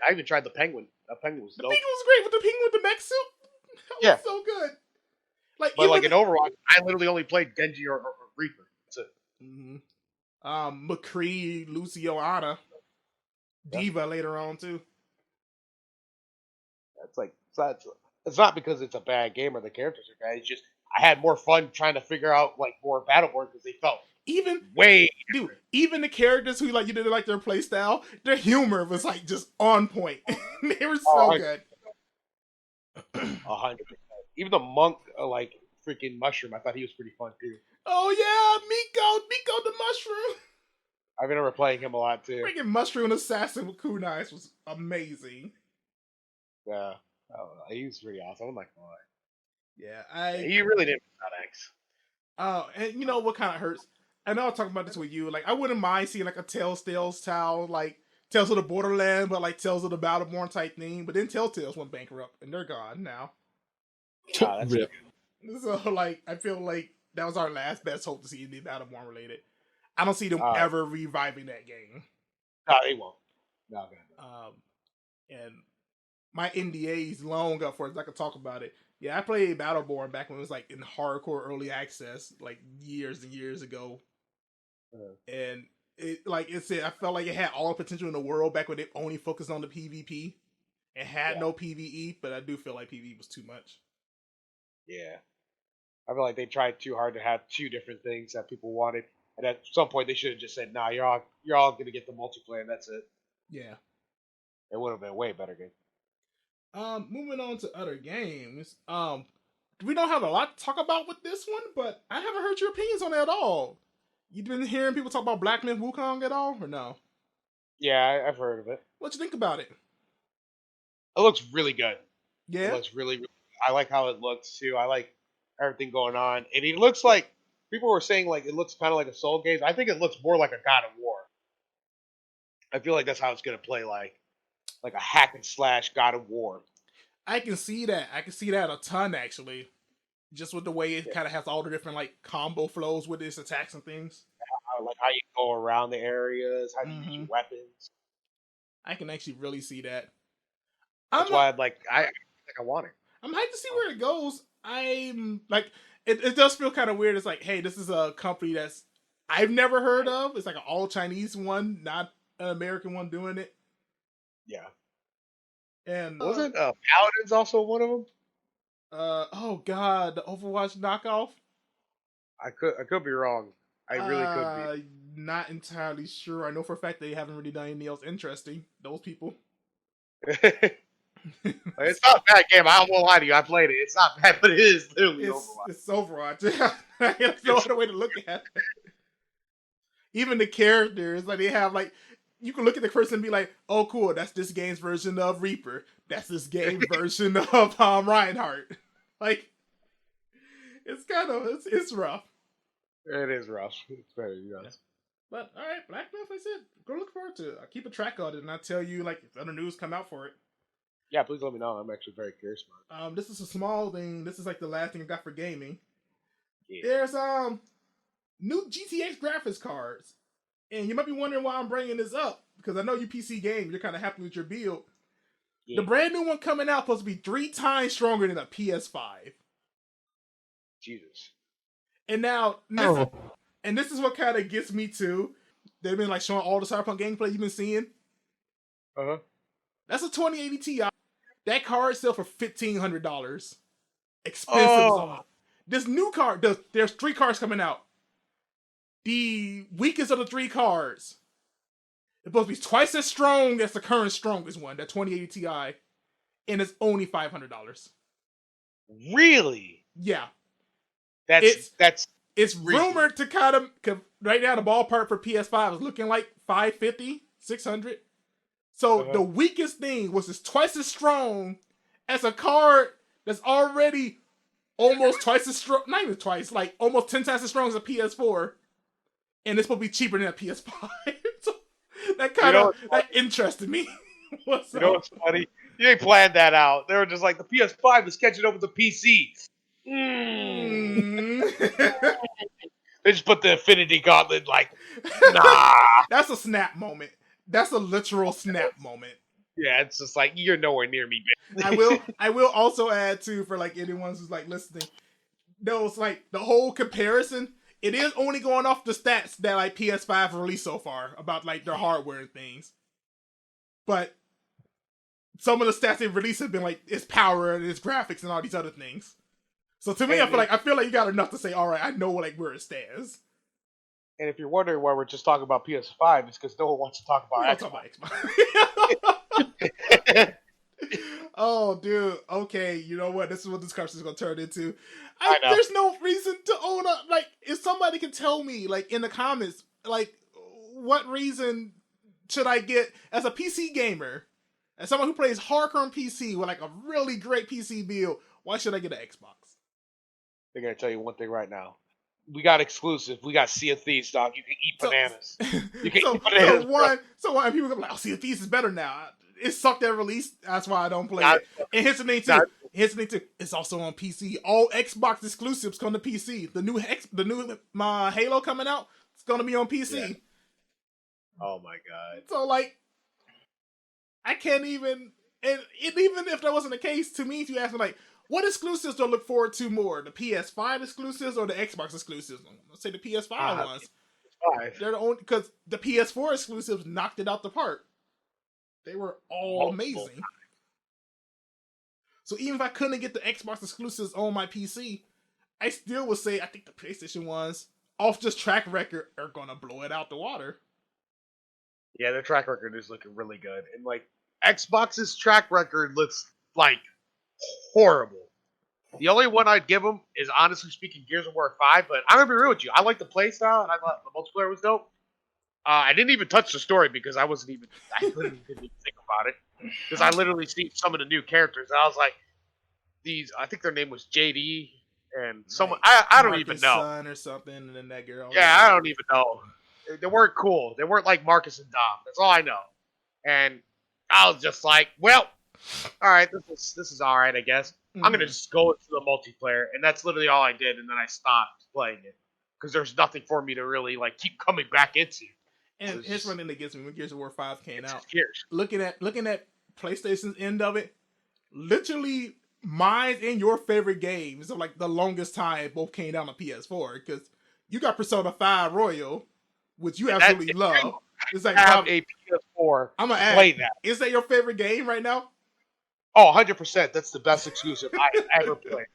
I even tried the Penguin. The Penguin was dope. The Penguin was great with the Penguin with the mech suit. That was so good. But in Overwatch, I literally only played Genji or Reaper. That's it. Mm-hmm. McCree, Lucio, Ana, Diva later on too. It's not because it's a bad game or the characters are bad. It's just I had more fun trying to figure out like more Battleborn because they felt even the characters who like you didn't like their play style, their humor was like just on point. They were so good. 100%. Even the monk, like freaking mushroom, I thought he was pretty fun too. Oh yeah, Miko the mushroom. I remember playing him a lot too. Freaking mushroom assassin with kunais was amazing. Yeah, he was pretty awesome. I'm like, oh. Yeah, he really didn't miss out X. Oh, and you know what kind of hurts? I know I'll talk about this with you. Like, I wouldn't mind seeing like a Telltale's style, like Tales of the Borderlands, but like Tales of the Battleborn type thing. But then Telltale's went bankrupt and they're gone now. That's rip. So like, I feel like that was our last best hope to see anything Battleborn related. I don't see them ever reviving that game. No, they won't. No, and my NDA's long up for it. I could talk about it. Yeah, I played Battleborn back when it was like in hardcore early access, like years and years ago. And it, like I said, I felt like it had all the potential in the world back when they only focused on the PvP. It had no PvE, but I do feel like PvE was too much. Yeah. I feel like they tried too hard to have 2 different things that people wanted. And at some point they should have just said, nah, you're all gonna get the multiplayer and that's it. Yeah. It would have been a way better game. Moving on to other games. We don't have a lot to talk about with this one, but I haven't heard your opinions on it at all. You been hearing people talk about Black Myth Wukong at all, or no? Yeah, I've heard of it. What you think about it? It looks really good. Yeah? It looks really, really I like how it looks, too. I like everything going on. And it looks like, people were saying, like, it looks kind of like a Soul game. I think it looks more like a God of War. I feel like that's how it's going to play, like a hack and slash God of War. I can see that. I can see that a ton, actually. Just with the way it kind of has all the different, like, combo flows with its attacks and things. Like how you go around the areas, how you use your weapons. I can actually really see that. That's why I want it. I'm hyped to see where it goes. I'm, like, it does feel kind of weird. It's like, hey, this is a company that's I've never heard of. It's like an all-Chinese one, not an American one doing it. Yeah. And wasn't Paladins also one of them? Oh god, the Overwatch knockoff. I could be wrong. I really could be. Not entirely sure. I know for a fact they haven't really done anything else interesting. Those people. It's not a bad game. I won't lie to you. I played it. It's not bad, but it is literally Overwatch. It's Overwatch. There's no other way to look at it. Even the characters, like they have like. You can look at the person and be like, "Oh, cool, that's this game's version of Reaper. That's this game's version of Reinhardt." Like, it's kind of it's rough. It is rough. It's very rough. Yeah. But all right, Black Myth, I said, go look forward to it. I'll keep a track on it, and I'll tell you like if other news come out for it. Yeah, please let me know. I'm actually very curious about it. This is a small thing. This is like the last thing I got for gaming. Yeah. There's new GTX graphics cards, and you might be wondering why I'm bringing this up because I know you PC game. You're kind of happy with your build. Yeah. The brand new one coming out supposed to be 3 times stronger than a PS5. Jesus. And now, this is what kind of gets me too. They've been like showing all the Cyberpunk gameplay you've been seeing. That's a 2080 Ti. That card sells for $1,500. Expensive. This new card, there's 3 cards coming out. The weakest of the 3 cards, it's supposed to be twice as strong as the current strongest one, that 2080 Ti, and it's only $500. Really? Yeah. It's rumored to kind of, right now the ballpark for PS5 is looking like $550, $600. So the weakest thing was just twice as strong as a card that's already almost twice as strong, not even twice, like almost 10 times as strong as a PS4, and it's supposed to be cheaper than a PS5. So that kind of that interested me. What's funny? You ain't planned that out. They were just like, the PS5 is catching up with the PC. They just put the Infinity Gauntlet like, nah. That's a snap moment. That's a literal snap moment. Yeah, it's just like, you're nowhere near me, bitch. I will also add too, for like anyone who's like listening, it's like the whole comparison, it is only going off the stats that like PS5 released so far about like their hardware and things. But some of the stats they've released have been like its power and its graphics and all these other things. So to me, I feel like you got enough to say, all right, I know like where it stands. And if you're wondering why we're just talking about PS5, it's because no one wants to talk about Xbox. Oh, dude. Okay, you know what? This is what this discussion is going to turn into. I know. There's no reason to own a... Like, if somebody can tell me, like, in the comments, like, what reason should I get as a PC gamer, as someone who plays hardcore on PC with, like, a really great PC build, why should I get an Xbox? They're going to tell you one thing right now. We got exclusive. We got Sea of Thieves, dog. You can eat bananas. You can eat bananas. So one people go like, "Oh, Sea of Thieves is better now." It sucked at release. That's why I don't play it. And here's the thing too. It's also on PC. All Xbox exclusives come to PC. The new Halo coming out, it's gonna be on PC. Yeah. Oh my god. So like, I can't even. And even if that wasn't the case, to me, if you ask me like, what exclusives do I look forward to more? The PS5 exclusives or the Xbox exclusives? Let's say the PS5 ones. They're the only, because the PS4 exclusives knocked it out the park. They were all amazing. So even if I couldn't get the Xbox exclusives on my PC, I still would say I think the PlayStation ones, off just track record, are gonna blow it out the water. Yeah, their track record is looking really good, and like Xbox's track record looks like horrible. The only one I'd give them is, honestly speaking, Gears of War 5, but I'm gonna be real with you. I like the playstyle, and I thought the multiplayer was dope. I didn't even touch the story because I literally didn't even think about it. Because I literally see some of the new characters, and I was like, I think their name was JD, and someone, I don't even know. Son or something, and then that girl. Yeah, I don't even know. They weren't cool. They weren't like Marcus and Dom. That's all I know. And I was just like, well, all right, this is all right, I guess. Mm-hmm. I'm gonna just go into the multiplayer, and that's literally all I did. And then I stopped playing it because there's nothing for me to really like keep coming back into. And here's one thing that gets me when Gears of War 5 came out. Looking at PlayStation's end of it, literally mine and your favorite games of like the longest time both came down on PS4 because you got Persona 5 Royal, which you absolutely love. It's like have a PS4. I'm gonna play that. Is that your favorite game right now? Oh, 100%. That's the best exclusive I ever played.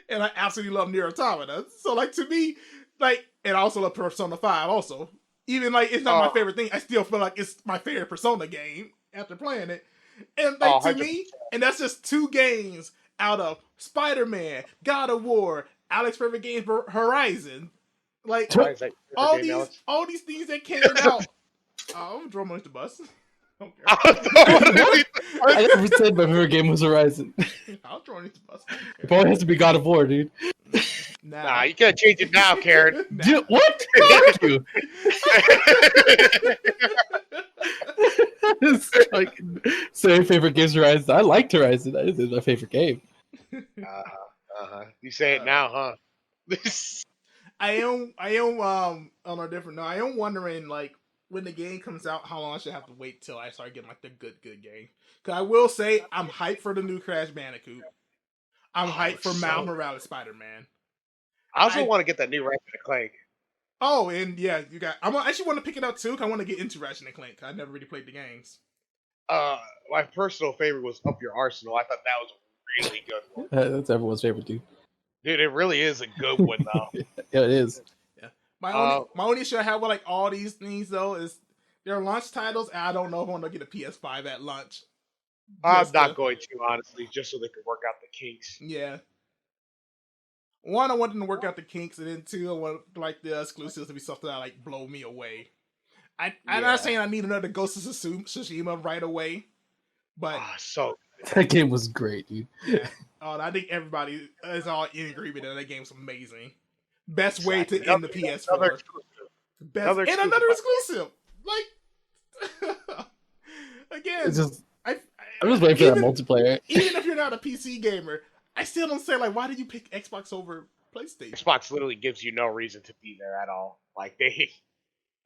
And I absolutely love Nier Automata. So, like, to me, like, and I also love Persona 5 also. Even, like, it's not my favorite thing. I still feel like it's my favorite Persona game after playing it. And, like, to me, and that's just 2 games out of Spider-Man, God of War, Alex's favorite game, Horizon. Like, all these things that came out. I'm throwing underneath the bus. I never said my favorite game was Horizon. I'll throw underneath the bus. It probably has to be God of War, dude. Nah, you can't change it now, Karen. Dude, what? Fuck you. Like, say favorite games Horizon. I liked Horizon. That is my favorite game. You say it now, huh? I am on a different note. I am wondering, like, when the game comes out, how long I should have to wait till I start getting like the good game. Because I will say I'm hyped for the new Crash Bandicoot. I'm hyped for Miles Morales Spider-Man. I also want to get that new Ratchet and Clank. Oh, and yeah, I actually want to pick it up too. Cause I want to get into Ratchet and Clank. I never really played the games. My personal favorite was Up Your Arsenal. I thought that was a really good one. That's everyone's favorite, dude. Dude, it really is a good one, though. Yeah, it is. Yeah. My only issue I have with like all these things though is they're launch titles, and I don't know if I want to get a PS5 at launch. I'm not going to, honestly, just so they can work out the kinks. Yeah. One, I want them to work out the kinks, and then two, I want like the exclusives to be something that like blow me away. I'm not saying I need another Ghost of Tsushima right away, but that game was great, dude. Yeah. I think everybody is all in agreement that that game's amazing. Best way to end the PS4. Another exclusive. Like again, it's just I'm just waiting for that multiplayer. Even if you're not a PC gamer, I still don't say like, why did you pick Xbox over PlayStation? Xbox literally gives you no reason to be there at all. Like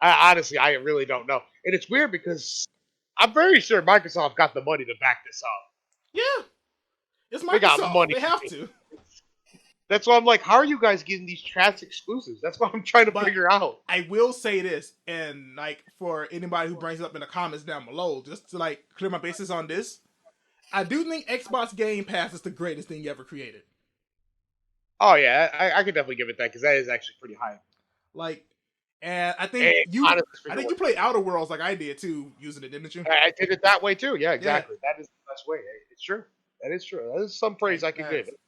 I really don't know. And it's weird because I'm very sure Microsoft got the money to back this up. Yeah, it's Microsoft. They got money. They have to. That's why I'm like, how are you guys getting these trash exclusives? That's what I'm trying to figure out. I will say this, and like for anybody who brings it up in the comments down below, just to like clear my bases on this, I do think Xbox Game Pass is the greatest thing you ever created. Oh yeah, I could definitely give it that because that is actually pretty high. Like, and I think you played Outer Worlds like I did too, using it, didn't you? I did it that way too. Yeah, exactly. Yeah. That is the best way. It's true. That is true. That is some praise I can give it.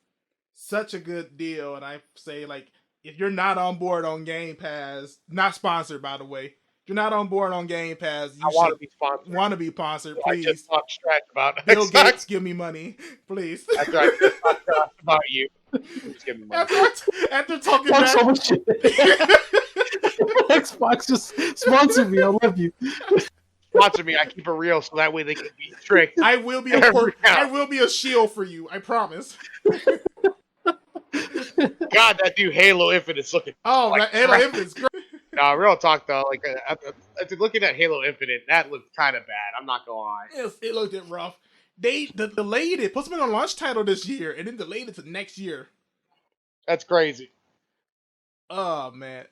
Such a good deal, and I say like, if you're not on board on Game Pass, not sponsored by the way, if you're not on board on Game Pass, you want to be sponsored. Want to be sponsored, please. I just talked trash about Bill Gates, give me money, please. That's right. I just talked trash about you. Please give me money. After talking about so much shit. Xbox just sponsor me. I love you. Sponsor me. I keep it real, so that way they can be tricked. I will be a shield for you. I promise. God, that new Halo Infinite's looking. Oh, like Halo Infinite's great. No, real talk though. Like, after looking at Halo Infinite, that looked kind of bad. I'm not gonna lie. It looked rough. They delayed it, put something on launch title this year, and then delayed it to next year. That's crazy. Oh man.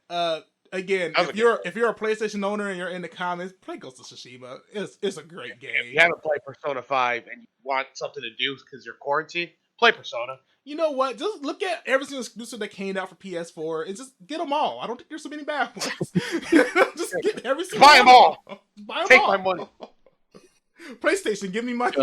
Again, if you're a PlayStation owner and you're in the comments, play Ghost of Tsushima. It's a great game. If you haven't played Persona 5 and you want something to do because you're quarantined, play Persona. You know what? Just look at every single exclusive that came out for PS4 and just get them all. I don't think there's so many bad ones. Just get every single Buy them all. Take my money. PlayStation, give me money.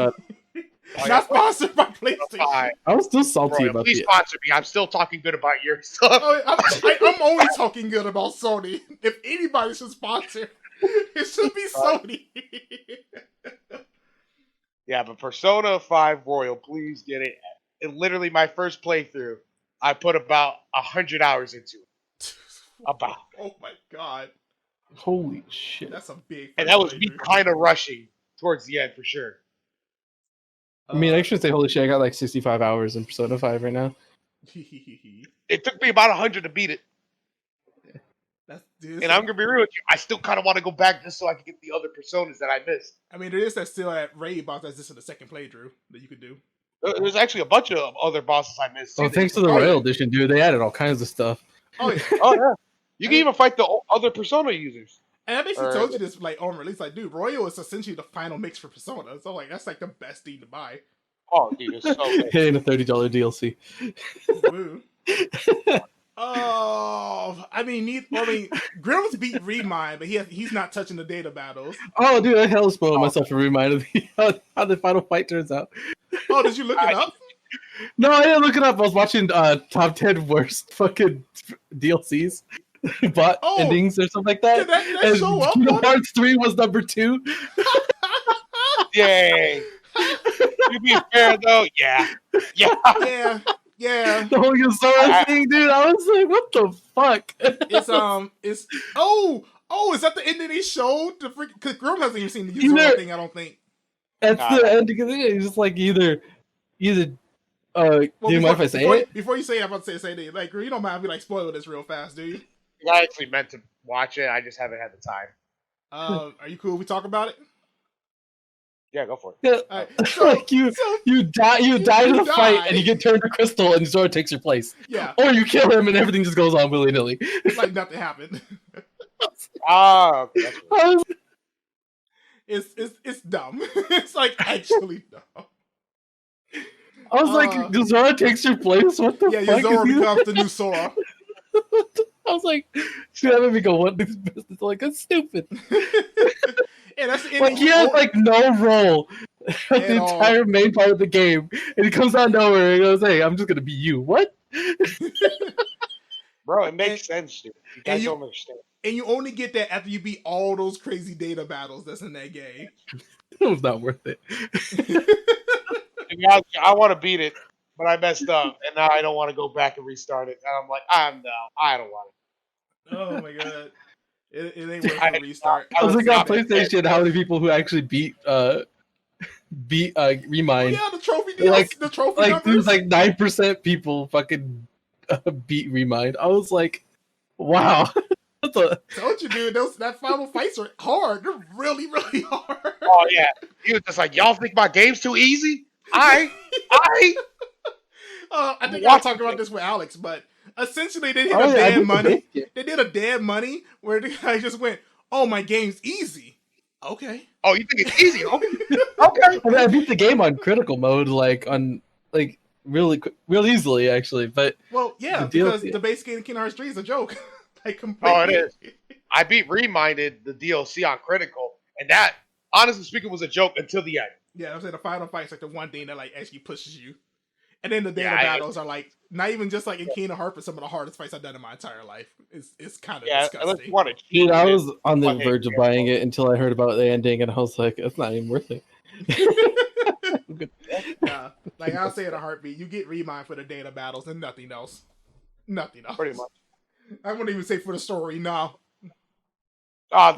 Not sponsored by PlayStation. I was still salty about please sponsor me. I'm still talking good about your stuff. I'm only talking good about Sony. If anybody should sponsor, it should be Sony. Yeah, but Persona 5 Royal, please get it. Literally, my first playthrough, I put about 100 hours into it. About. Oh my god. Holy shit. That's a big. And that was me kind of rushing towards the end for sure. I mean, I should say, holy shit, I got like 65 hours in Persona 5 right now. It took me about 100 to beat it. And I'm going to be real with you, I still kind of want to go back just so I can get the other Personas that I missed. I mean, there is that still at raid boss that's just in the second playthrough that you could do. There's actually a bunch of other bosses I missed. Oh, thanks to the Royal Edition, dude. They added all kinds of stuff. Oh, yeah. Oh, yeah. You can even fight the other Persona users. And I basically told you this like on release. Like, dude, Royal is essentially the final mix for Persona. So, like, that's like the best thing to buy. Oh, dude, it's so good. And a $30 DLC. Woo. Oh, I mean, Grimm's beat Remind, but he's not touching the data battles. Oh, dude, I hell spoiled myself for Remind of how the final fight turns out. Oh, did you look it up? No, I didn't look it up. I was watching top 10 worst fucking DLCs, bot endings or something like that. Did that show up? Kingdom Hearts 3 was number 2. Yay. To be fair, though, yeah. The whole Yozora thing, dude. I was like, what the fuck? It's Oh, is that the ending they showed? Because Grim hasn't even seen the Zora thing, I don't think. That's the ending of it. It's just like either. Do you mind if I say it? Before you say it, I'm about to say it. Like, you don't mind if we like spoil this real fast, do you? I actually meant to watch it. I just haven't had the time. Are you cool if we talk about it? Yeah, go for it. Yeah, right. like you die in the fight, and you get turned to crystal, and Zora takes your place. Yeah. Or you kill him, and everything just goes on willy nilly. Like nothing happened. Okay. It's dumb. It's like actually dumb. I was like, Zora takes your place? What the fuck? Yeah, Zora becomes the new Sora. I was like, should that made me go, what is business? Like, that's stupid. And that's the like, he has like no role in the entire main part of the game. And he comes out nowhere and goes, hey, I'm just going to be you. What? Bro, it makes sense, dude. You guys don't understand. And you only get that after you beat all those crazy data battles that's in that game. It was not worth it. I want to beat it, but I messed up, and now I don't want to go back and restart it. And I'm like, I don't want it. Oh my god, it ain't worth a restart. I was looking on PlayStation how many people who actually beat Remind. Yeah, the trophy. The trophy like numbers. There's like 9% people fucking beat Remind. I was like, wow. Told you, dude. That final fights are hard. They're really, really hard. Oh yeah, he was just like, y'all think my game's too easy? I think I talked about this with Alex, but essentially they did a damn money. They did a damn money where the guy just went, "Oh, my game's easy." Okay. Oh, you think it's easy? Okay. Okay. I beat the game on critical mode, really easily, actually. But well, yeah, because the base game of Kingdom Hearts 3 is a joke. Like completely. Oh, it is. I beat Reminded the DLC on critical, and that, honestly speaking, was a joke until the end. Yeah, I'm saying the final fight's like the one thing that like actually pushes you. And then the data battles are like not even just like in Kingdom Hearts, but some of the hardest fights I've done in my entire life. It's kind of disgusting. Dude, I was on the verge of buying it until I heard about the ending, and I was like, it's not even worth it. Yeah, like I'll say in a heartbeat, you get Remind for the data battles and nothing else. Nothing else. Pretty much. I wouldn't even say for the story, no.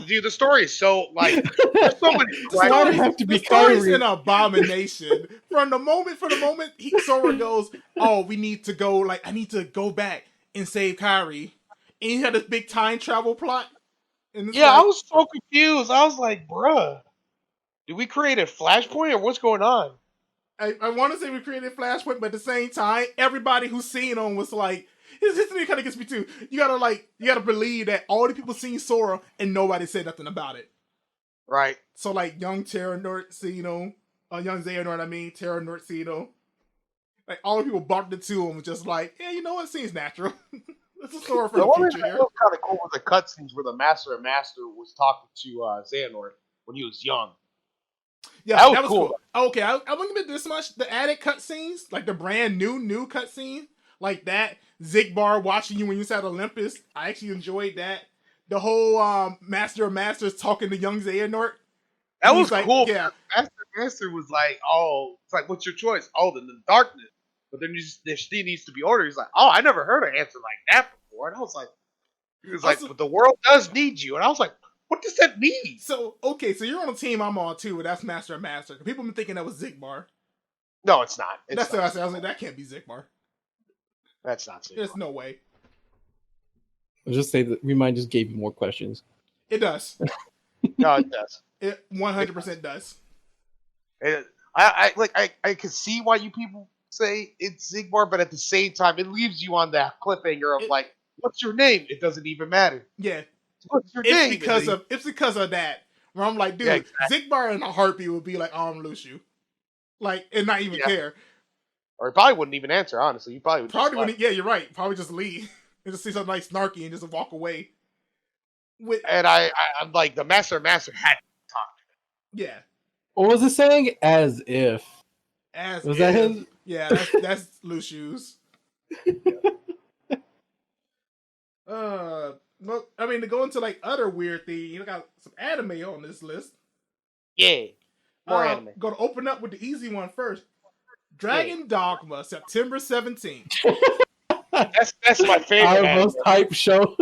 Dude, the story is so like there's so many. The story's an abomination. From the moment Sora goes, "Oh, we need to go. Like, I need to go back and save Kairi," and you had this big time travel plot. I was so confused. I was like, "Bruh, did we create a Flashpoint or what's going on?" I want to say we created Flashpoint, but at the same time, everybody who's seen him was like. This thing kind of gets me too. You gotta believe that all the people seen Sora and nobody said nothing about it. Right. So like young Xehanort, like all the people bumped into him, just like, yeah, you know what? It seems natural. It's a Sora for the future here. It was kind of cool with the cutscenes where the Master was talking to Xehanort when he was young. Yeah, that was cool. Okay, I wouldn't admit this much. The added cutscenes, like the brand new cutscene, like that. Zigbar watching you when you sat at Olympus. I actually enjoyed that. The whole Master of Masters talking to young Xehanort. That was like, cool. Yeah. Master was like, oh, it's like, what's your choice? Oh, then the darkness. But then there still needs to be order. He's like, oh, I never heard an answer like that before. And I was like, but the world does need you. And I was like, what does that mean? So you're on a team I'm on too, but that's Master of Master. People have been thinking that was Zigbar. No, it's not. That's what I said. I was like, that can't be Zigbar. That's not Zigbar. There's no way. I'll just say that Remind just gave you more questions. It does. No, it does. It 100% does. I can see why you people say it's Zigbar, but at the same time, it leaves you on that cliffhanger of like, what's your name? It doesn't even matter. Yeah. What's your name? It's because of that. Where I'm like, dude, yeah, exactly. Zigbar in a heartbeat would be like, Luciu. Like, and not even care. Or he probably wouldn't even answer, honestly. He probably would wouldn't. Yeah, you're right. Probably just leave and just see something like snarky and just walk away. And I'm like, the Master had to talk to him. Yeah. What was it saying? As if. Was that his? Yeah, that's Luciu's. Well, I mean, to go into like other weird things, you got some anime on this list. Yeah. More anime. Gonna open up with the easy one first. Dragon Dogma, September 17th. That's my favorite. Our most hype show.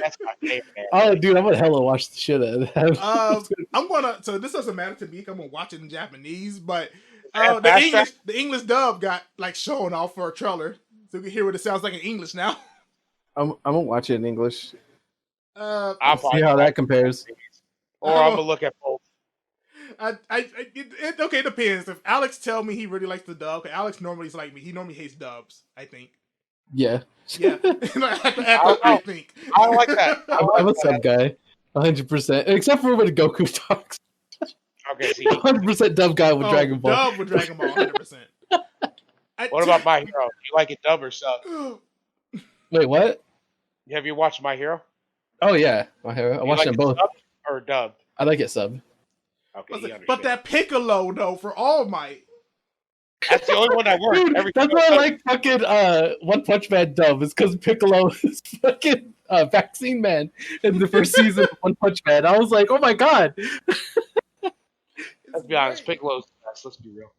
That's my favorite. Oh, dude, I'm gonna hella watch the shit out of that. I'm gonna. So this doesn't matter to me. I'm gonna watch it in Japanese, but Fast track? the English dub got like shown off for a trailer, so you can hear what it sounds like in English now. I'm gonna watch it in English. I'll See how that compares. Or I'm gonna look at both. It okay, depends. If Alex tell me he really likes the dub, because Alex normally is like me. He normally hates dubs, I think. Yeah. Yeah. I think. I don't like that. I'm a sub guy. 100%. Except for when Goku talks. Okay, see. 100% dub guy with Dragon Ball. Dub with Dragon Ball, 100%. What about My Hero? You like it dub or sub? Wait, what? Have you watched My Hero? Oh, yeah. My Hero. I watched them both. Sub or dub? I like it sub. Okay, but that Piccolo, though, for All Might. That's the only one that works. Dude, that's why I like fucking One Punch Man dub. Is because Piccolo is fucking Vaccine Man in the first season of One Punch Man. I was like, oh my god. Let's be honest, Piccolo's the best. Let's be real.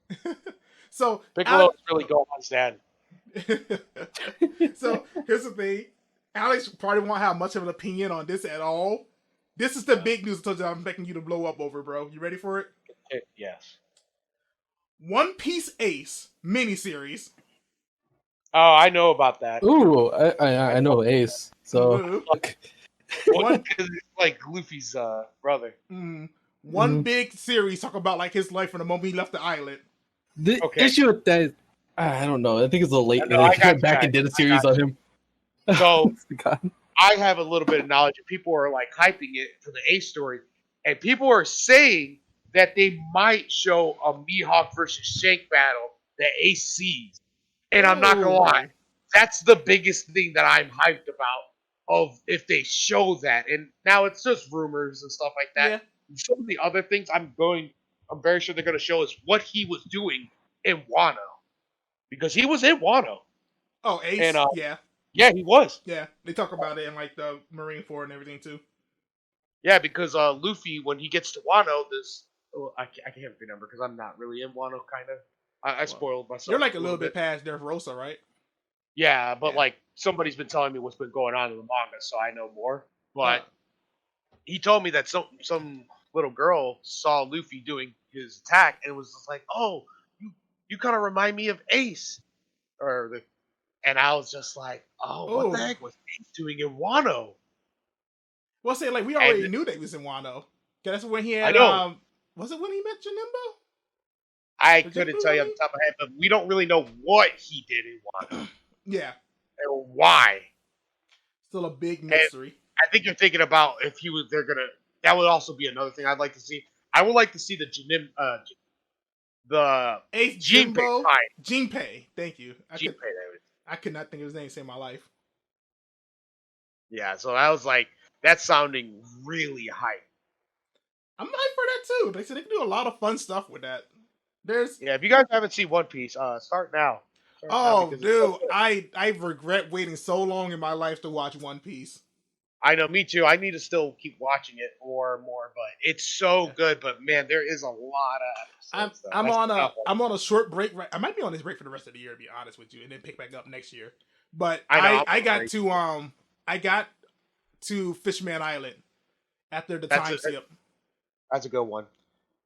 So Piccolo's really going on stand. So here's the thing. Alex probably won't have much of an opinion on this at all. This is the big news I told you I'm expecting you to blow up over, bro. You ready for it? Yes. One Piece Ace miniseries. Oh, I know about that. Ooh, I know Ace. So One is like Luffy's brother. One big series talk about like his life from the moment he left the island. The issue with that, I don't know. I think it's a little late. They went back and did a series on him. So I have a little bit of knowledge, and people are like hyping it for the Ace story, and people are saying that they might show a Mihawk versus Shank battle that Ace sees. And I'm not gonna lie, that's the biggest thing that I'm hyped about. Of if they show that, and now it's just rumors and stuff like that. Yeah. Some of the other things I'm very sure they're gonna show is what he was doing in Wano, because he was in Wano. Oh, Ace, and, yeah. Yeah, he was. Yeah, they talk about it in like the Marine Fort and everything too. Yeah, because Luffy, when he gets to Wano, I can't remember because I'm not really in Wano, kind of. I spoiled myself. You're like a little bit past Dressrosa, right? Yeah, but like somebody's been telling me what's been going on in the manga, so I know more. But he told me that some little girl saw Luffy doing his attack and was just like, "Oh, you kind of remind me of Ace," and I was just like, "Oh, what the heck was Ace doing in Wano?" Well, say like we already knew that he was in Wano. That's when he had. Was it when he met Janemba? I couldn't tell you on the top of my head, but we don't really know what he did in Wano. Yeah. And why. Still a big mystery. And I think you're thinking about if he was, that would also be another thing I'd like to see. I would like to see the Ace Jinpei. Jinpei. Thank you. I could not think of his name to save my life. Yeah, so I was like, that's sounding really hype. I'm hyped for that too. They said they can do a lot of fun stuff with that. If you guys haven't seen One Piece, start now. Dude, I regret waiting so long in my life to watch One Piece. I know, me too. I need to still keep watching it more and more, but it's so good. But man, there is a lot of episodes. I'm on a short break. I might be on this break for the rest of the year, to be honest with you, and then pick back up next year. But I got to Fishman Island after the time skip. That's a good one.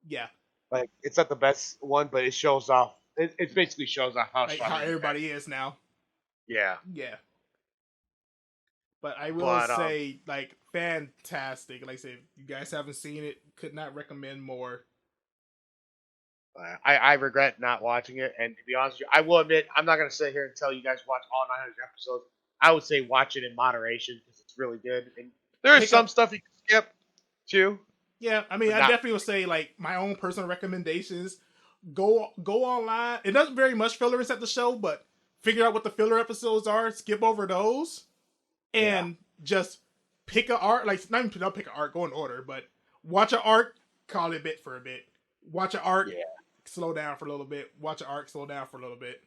Yeah. Like, it's not the best one, but it shows off. It basically shows off how everybody is now. Yeah. Yeah. But I will say, like, fantastic. Like I said, if you guys haven't seen it, could not recommend more. I regret not watching it, and to be honest with you, I will admit, I'm not going to sit here and tell you guys watch all 900 episodes. I would say watch it in moderation, because it's really good. And there is some stuff you can skip, too. Yeah, I mean, I definitely would say, like, my own personal recommendations, go online. It doesn't very much fillers at the show, but figure out what the filler episodes are, skip over those, and just pick an arc. Like, not pick an arc, go in order, but watch an arc, call it bit for a bit. Watch an arc, slow down for a little bit. Watch an arc, slow down for a little bit.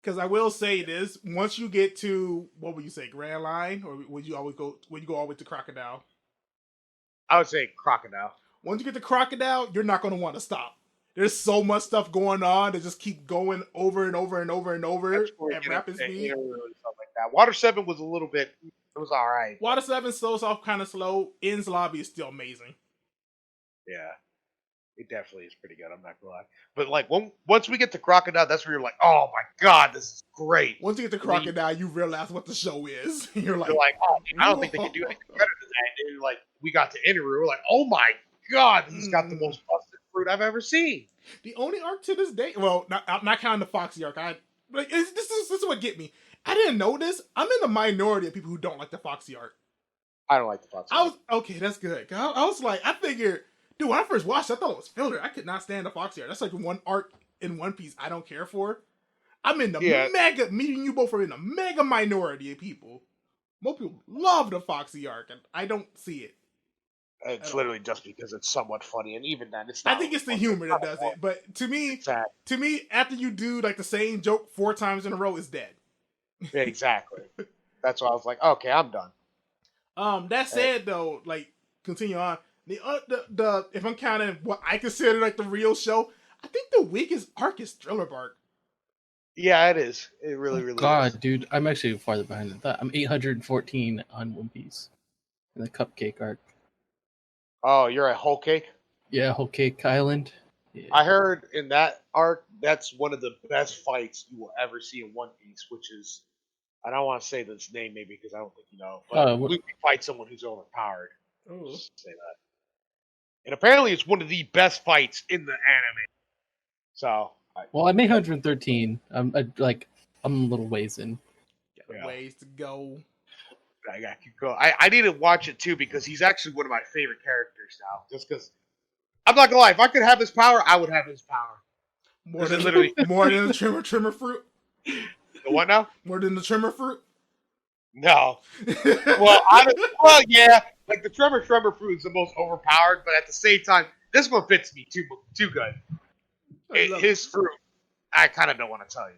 Because I will say this, once you get to, what would you say, Grand Line? Or would you go all the way to Crocodile? I would say Crocodile. Once you get to Crocodile, you're not going to want to stop. There's so much stuff going on to just keep going over and over and over and over at rapid speed. Like that. Water 7 was a little bit It was all right. Water 7 starts off kind of slow. Ends lobby is still amazing. Yeah, it definitely is pretty good. I'm not gonna lie. But like once we get to Crocodile, that's where you're like, oh my god, this is great. Once you get to Crocodile, you realize what the show is. You're like, oh, I don't think they can do anything better than that. And like we got to Inaru, we're like, oh my god, he's got the most busted fruit I've ever seen. The only arc to this day, well, not counting the Foxy arc. This is what get me. I didn't know this. I'm in the minority of people who don't like the Foxy arc. I don't like the Foxy arc. Okay, that's good. I was like, I figured, dude, when I first watched it, I thought it was filler. I could not stand the Foxy arc. That's like one arc in One Piece I don't care for. I'm in the mega, me and you both are in the mega minority of people. Most people love the Foxy arc, and I don't see it. It's literally just because it's somewhat funny, and even then, it's not. I think it's the humor that does it. But to me, after you do like the same joke 4 times in a row, it's dead. Yeah, exactly. That's why I was like, okay, I'm done. That said, though, like continue on. The if I'm counting what I consider like the real show, I think the weakest arc is Thriller Bark. Yeah, it is. It really is. God, dude, I'm actually farther behind than that. I'm 814 on One Piece in the Cupcake arc. Oh, you're at Whole Cake? Yeah, Whole Cake Island. Yeah. I heard in that arc, that's one of the best fights you will ever see in One Piece, which is, I don't want to say this name maybe because I don't think you know, but Luffy fights someone who's overpowered. Just say that. And apparently it's one of the best fights in the anime. So. Well, I'm 813. I'm a little ways in. Got ways to go. I got to go. I need to watch it too because he's actually one of my favorite characters now. Just because I'm not gonna lie, if I could have his power, I would have his power. More than the trimmer fruit. The what now? More than the trimmer fruit. No. Well, yeah. Like the trimmer fruit is the most overpowered, but at the same time, this one fits me too good. His fruit, I kind of don't want to tell you.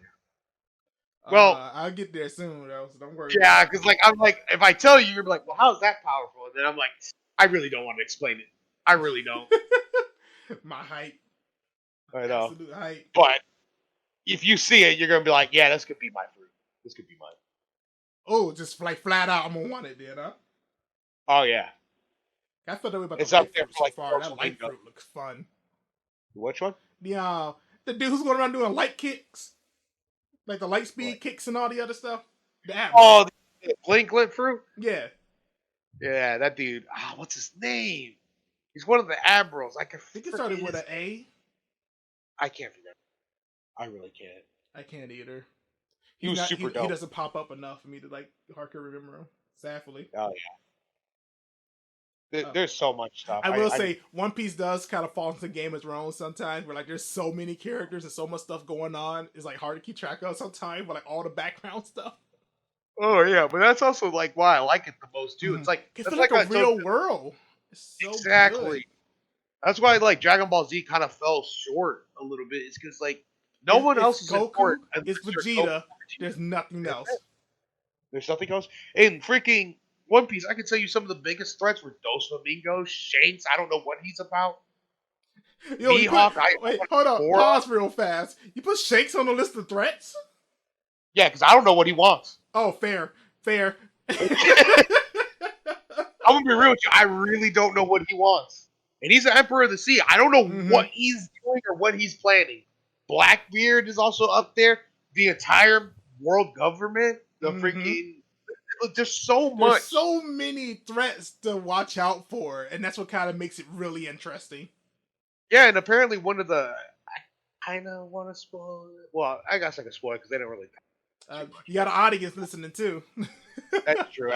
Well, I'll get there soon, though, so don't worry. Yeah, because I'm like, if I tell you, you're like, well, how is that powerful? And then I'm like, I really don't want to explain it. I really don't. My hype. I know. Absolute hype. But if you see it, you're gonna be like, yeah, this could be my fruit. This could be mine. Oh, just like flat out, I'm gonna want it then, huh? Oh yeah. I thought that way about it's the up light there fruit for like so far. That light fruit looks fun. Which one? The dude who's going around doing light kicks. Like the light speed kicks and all the other stuff. The blink lit fruit? Yeah. Yeah, that dude. What's his name? He's one of the admirals. I think it started with an A. I can't remember. I really can't. I can't either. He was super dope. He doesn't pop up enough for me to like hardcore remember him. Sadly. Oh yeah. There's so much stuff. I will say One Piece does kind of fall into Game of Thrones sometimes, where like there's so many characters and so much stuff going on. It's like hard to keep track of sometimes, but like all the background stuff. Oh yeah, but that's also like why I like it the most too. It's like it's like a real world. It's so exactly. Good. That's why like Dragon Ball Z kind of fell short a little bit. It's because like no one else is important. It's Vegeta. There's nothing else. There's nothing else. And freaking One Piece, I can tell you some of the biggest threats were Dos Flamingos, Shanks. I don't know what he's about. Yo, wait, hold on. Pause real fast. You put Shanks on the list of threats? Yeah, because I don't know what he wants. Oh, fair. I'm gonna be real with you. I really don't know what he wants. And he's the Emperor of the Sea. I don't know what he's doing or what he's planning. Blackbeard is also up there. The entire world government. The freaking... There's so much. There's so many threats to watch out for. And that's what kind of makes it really interesting. Yeah, and apparently one of the... I kind of want to spoil it. Well, I guess I can spoil it because they don't really... you got an audience listening too. That's true.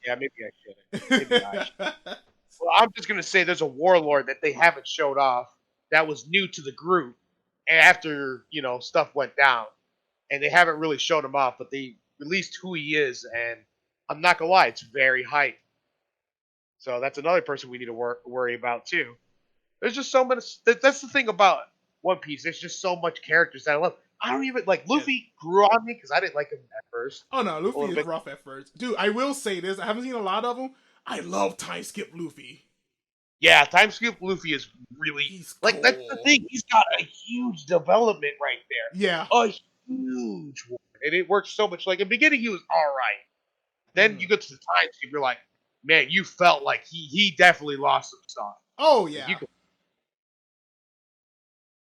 Yeah, maybe I should. Well, I'm just gonna say there's a warlord that they haven't showed off that was new to the group after stuff went down, and they haven't really showed him off. But they released who he is, and I'm not gonna lie, it's very hype. So that's another person we need to worry about too. There's just so many. That's the thing about One Piece. There's just so much characters that I love. I don't even like Luffy grew on me because I didn't like him at first. Oh no, Luffy is rough at first, dude. I will say this: I haven't seen a lot of them. I love Time Skip Luffy. Yeah, Time Skip Luffy is really like that's the thing. He's got a huge development right there. Yeah, a huge one, and it works so much. Like in the beginning, he was all right, Then you get to the time skip, you're like, man, you felt like he definitely lost some stuff. Oh Like, yeah.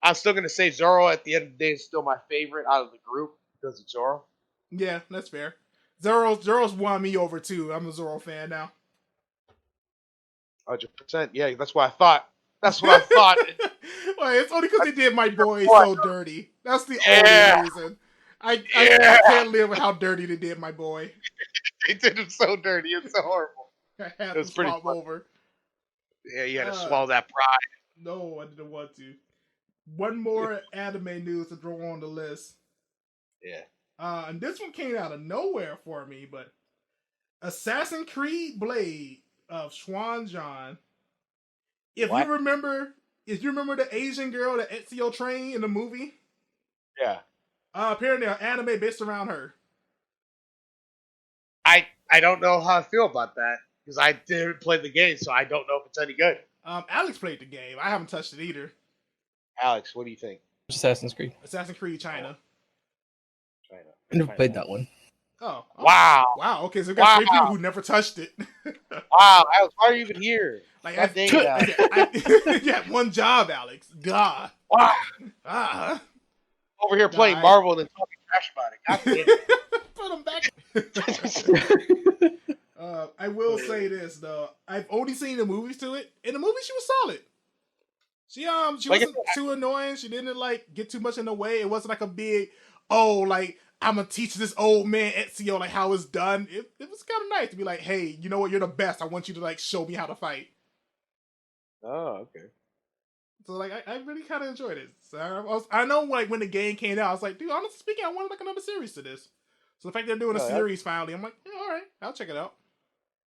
I'm still gonna say Zoro at the end of the day is still my favorite out of the group because of Zoro. Yeah, that's fair. Zoro's won me over too. I'm a Zoro fan now. 100%. Yeah, that's what I thought. That's what I thought. Well, it's only because they did my boy so dirty. That's the only reason. I can't live with how dirty they did my boy. They did him so dirty. It's so horrible. I had It was to pretty swap over. Yeah, you had to swallow that pride. No, I didn't want to. One more anime news to throw on the list. Yeah. And this one came out of nowhere for me, but Assassin's Creed Blade of Swanjan. If you remember the Asian girl that Ezio trained in the movie? Yeah. Apparently an anime based around her. I don't know how I feel about that because I didn't play the game, so I don't know if it's any good. Alex played the game. I haven't touched it either. Alex, what do you think? Assassin's Creed. Assassin's Creed China. I never played that one. Oh. Wow. Wow. Okay, so we got 3 people who never touched it. Wow, Alex, why are you even here? Like, you had one job, Alex. God. Wow. Over here playing Marvel and then talking trash about it. God damn it. Put him back. I will say this though. I've only seen the movies to it. In the movie, she was solid. She wasn't too annoying. She didn't like get too much in the way. It wasn't like a big, like I'm gonna teach this old man Ezio like how it's done. It was kind of nice to be like, hey, you know what? You're the best. I want you to like show me how to fight. Oh, okay. So like I really kind of enjoyed it. So I know like when the game came out, I was like, dude, honestly speaking, I wanted like another series to this. So the fact they're doing a series finally, I'm like, yeah, all right, I'll check it out.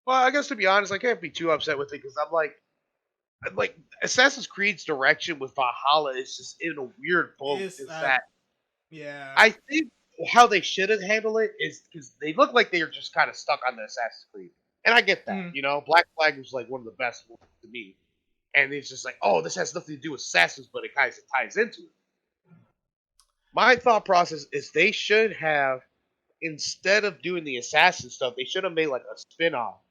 Well, I guess to be honest, I can't be too upset with it because I'm like Assassin's Creed's direction with Valhalla is just in a weird boat. Yeah. I think how they should have handled it is because they look like they are just kind of stuck on the Assassin's Creed, and I get that. You know, Black Flag was like one of the best ones to me, and it's just like, oh, this has nothing to do with Assassins, but it kind of ties into it. My thought process is they should have, instead of doing the Assassin stuff, they should have made like a spin-off.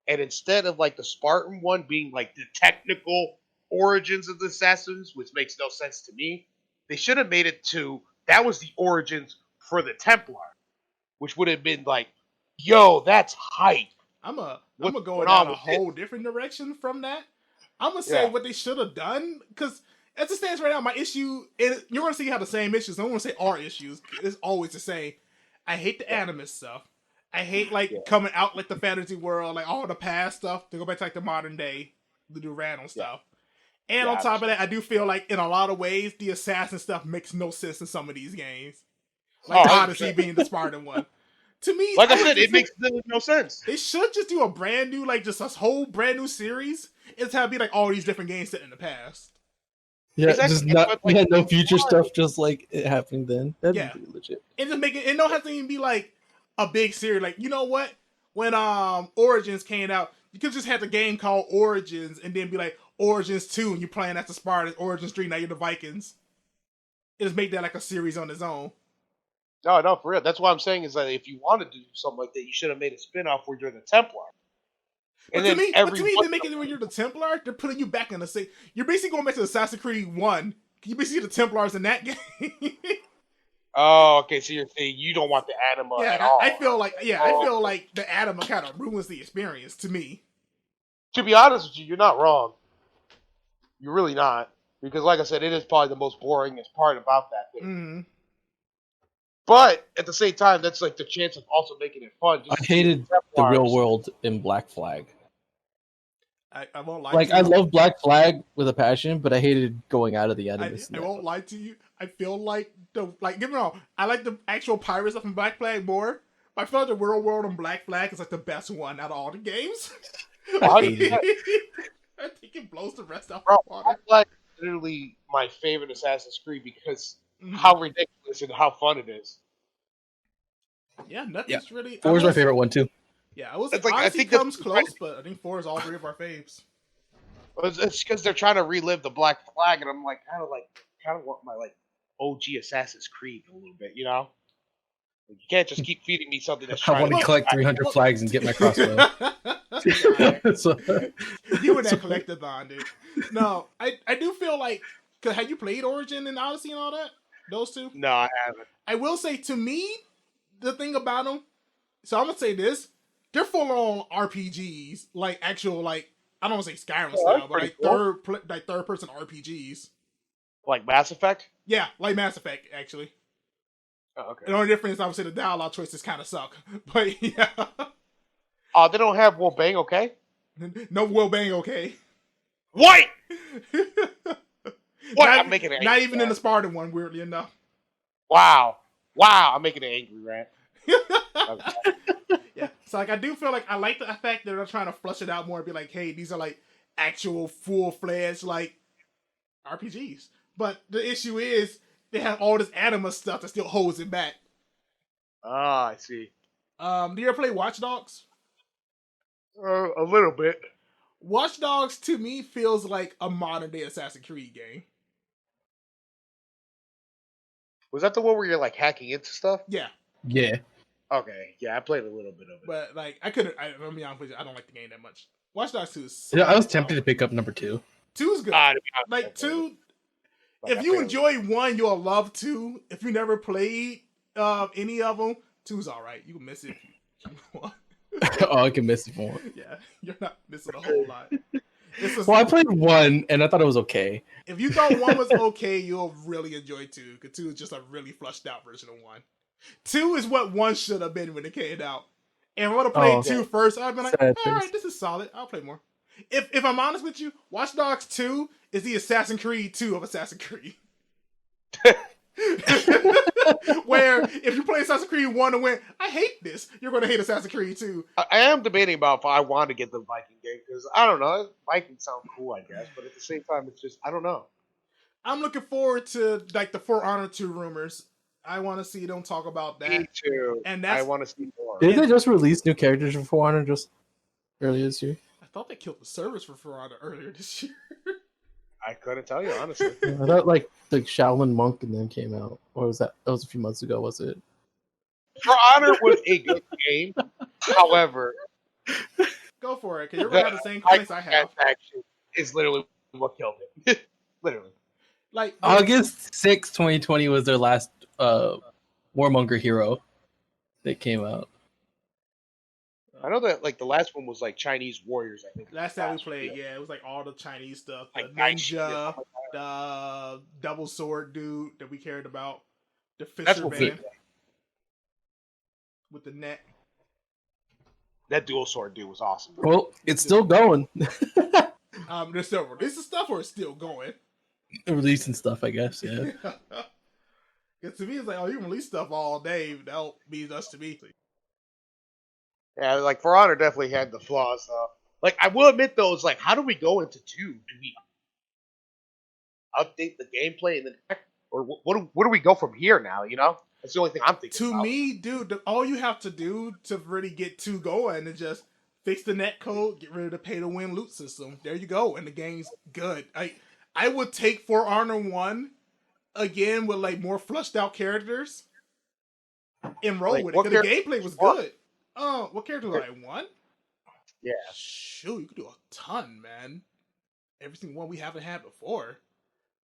And instead of like the Spartan one being like the technical origins of the Assassins, which makes no sense to me, they should have made it to that was the origins for the Templar, which would have been like, yo, that's hype. I'm gonna go down a whole different direction from that. I'm gonna say what they should have done because as it stands right now, my issue you're gonna see how the same issues. I'm gonna say our issues. It's always the same. I hate the anime stuff. I hate coming out like the fantasy world, like all the past stuff to go back to like the modern day, to do random stuff. And on top of that, I do feel like in a lot of ways the assassin stuff makes no sense in some of these games. Like Odyssey being the Spartan one. To me, like I said, it makes no sense. They should just do a brand new, like just a whole brand new series. It's have be like all these different games set in the past. Yeah, exactly. Just not no future stuff, just like it happening then. That'd be pretty legit. And just make it. It don't have to even be like a big series. Like, you know what? When Origins came out, you could just have the game called Origins and then be like Origins 2 and you're playing as the Spartans, Origins 3, now you're the Vikings. And just make that like a series on its own. No, for real. That's what I'm saying is that if you wanted to do something like that, you should have made a spin-off where you're the Templar. But to me, they make it when you're the Templar, they're putting you back in the same. You're basically going back to Assassin's Creed 1. You basically the Templars in that game. Oh, okay. So you're saying you don't want the anima at all. I feel like the anima kind of ruins the experience to me. To be honest with you, you're not wrong. You're really not. Because like I said, it is probably the most boringest part about that thing. Mm-hmm. But at the same time, that's like the chance of also making it fun. I hated the real world in Black Flag. I won't lie. Like, I love Black Flag with a passion, but I hated going out of the enemy. I won't lie to you. I feel like give me wrong. I like the actual pirate stuff in Black Flag more. But I feel like the real world in Black Flag is like the best one out of all the games. I think it blows the rest out of the water. Black Flag is literally my favorite Assassin's Creed because how ridiculous and how fun it is. Yeah, nothing's really. 4 is my favorite one too. Yeah, I think comes close, but I think 4 is all 3 of our faves. It's because they're trying to relive the Black Flag, and I'm like, kind of want my like OG Assassin's Creed a little bit, you know? You can't just keep feeding me something that's I trying want to collect 300 flags and get my crossbow. So, You and that collectathon, dude. No, I do feel like, cause have you played Origin and Odyssey and all that? Those two? No, I haven't. I will say, to me, the thing about them. So I'm gonna say this: they're full on RPGs, like actual, like I don't want to say Skyrim style, but like cool. third person RPGs. Like Mass Effect? Yeah, like Mass Effect, actually. Oh, okay. The only difference, I would say, the dialogue choices kind of suck, but yeah. They don't have Will Bang, okay? No Will Bang, okay? What? What? Not, I'm making it. Not even in the Spartan one, weirdly enough. Wow, I'm making an angry rant. Yeah, so like I do feel like I like the fact that they're trying to flush it out more and be like, hey, these are like actual full-fledged like RPGs. But the issue is they have all this anima stuff that still holds it back. Ah, I see. Do you ever play Watch Dogs? A little bit. Watch Dogs to me feels like a modern day Assassin's Creed game. Was that the one where you're like hacking into stuff? Yeah. Yeah. Okay, yeah, I played a little bit of it. But like I couldn't. I'll be honest with you, I don't like the game that much. Watch Dogs 2 is. Yeah, I was tempted to pick up number 2. 2 is good. Like 2. If you enjoy 1, you'll love 2. If you never played any of them, 2's all right. You can miss it if you want. Oh, I can miss it more. Yeah, you're not missing a whole lot. Well, I played 1 and I thought it was okay. If you thought 1 was okay, you'll really enjoy 2. Because 2 is just a really flushed out version of 1. 2 is what 1 should have been when it came out. And if I would have played 2 first, I'd been like, all right, this is solid. I'll play more. If I'm honest with you, Watch Dogs 2 is the Assassin's Creed 2 of Assassin's Creed. Where if you play Assassin's Creed 1 and went, I hate this, you're going to hate Assassin's Creed 2. I am debating about if I want to get the Viking game because I don't know. Vikings sound cool, I guess, but at the same time, it's just I don't know. I'm looking forward to like the For Honor 2 rumors. I want to see them talk about that. Me too. And I want to see more. Did they just release new characters for For Honor just earlier this year? I thought they killed the servers for Honor earlier this year. I couldn't tell you, honestly. I thought like the Shaolin Monk and then came out. Or was that? That was a few months ago, was it? For Honor was a good game. However, go for it, because you're going to have the same comments I have. Is literally what killed it. Literally. Like August 6, 2020 was their last Warmonger hero that came out. I know that like the last one was like Chinese warriors. I think last time we played, yeah, it was like all the Chinese stuff, the like ninja, the double sword dude that we cared about, the fisherman with the net. That dual sword dude was awesome. Well, it's still going. There's still releasing stuff, or it's still going. Releasing stuff, I guess. Yeah. Because to me, it's like, oh, you can release stuff all day. That means us to me. Yeah, like For Honor definitely had the flaws. Like I will admit though, it's like, how do we go into 2? Do we update the gameplay and then, or what do we go from here now? You know, that's the only thing I'm thinking. To me, dude, all you have to do to really get 2 going is just fix the net code, get rid of the pay to win loot system. There you go, and the game's good. I would take For Honor 1 again with like more flushed out characters and roll with it. Because the gameplay was good. Oh, what character was I? 1? Yeah. Shoot, you could do a ton, man. Every single one we haven't had before.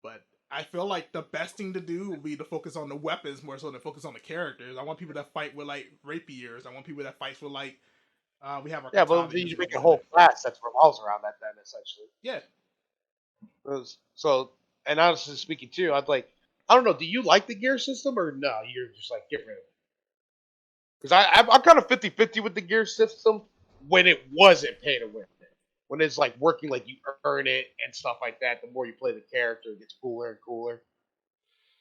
But I feel like the best thing to do would be to focus on the weapons more so than focus on the characters. I want people that fight with like rapiers. I want people that fight with like we have our but you make a whole class that revolves around that then essentially. Yeah. So, and honestly speaking too, I'd like, I don't know, do you like the gear system or no? You're just like, get rid of it. Because I'm kind of 50-50 with the gear system when it wasn't pay to win. When it's like working like you earn it and stuff like that, the more you play the character, it gets cooler and cooler.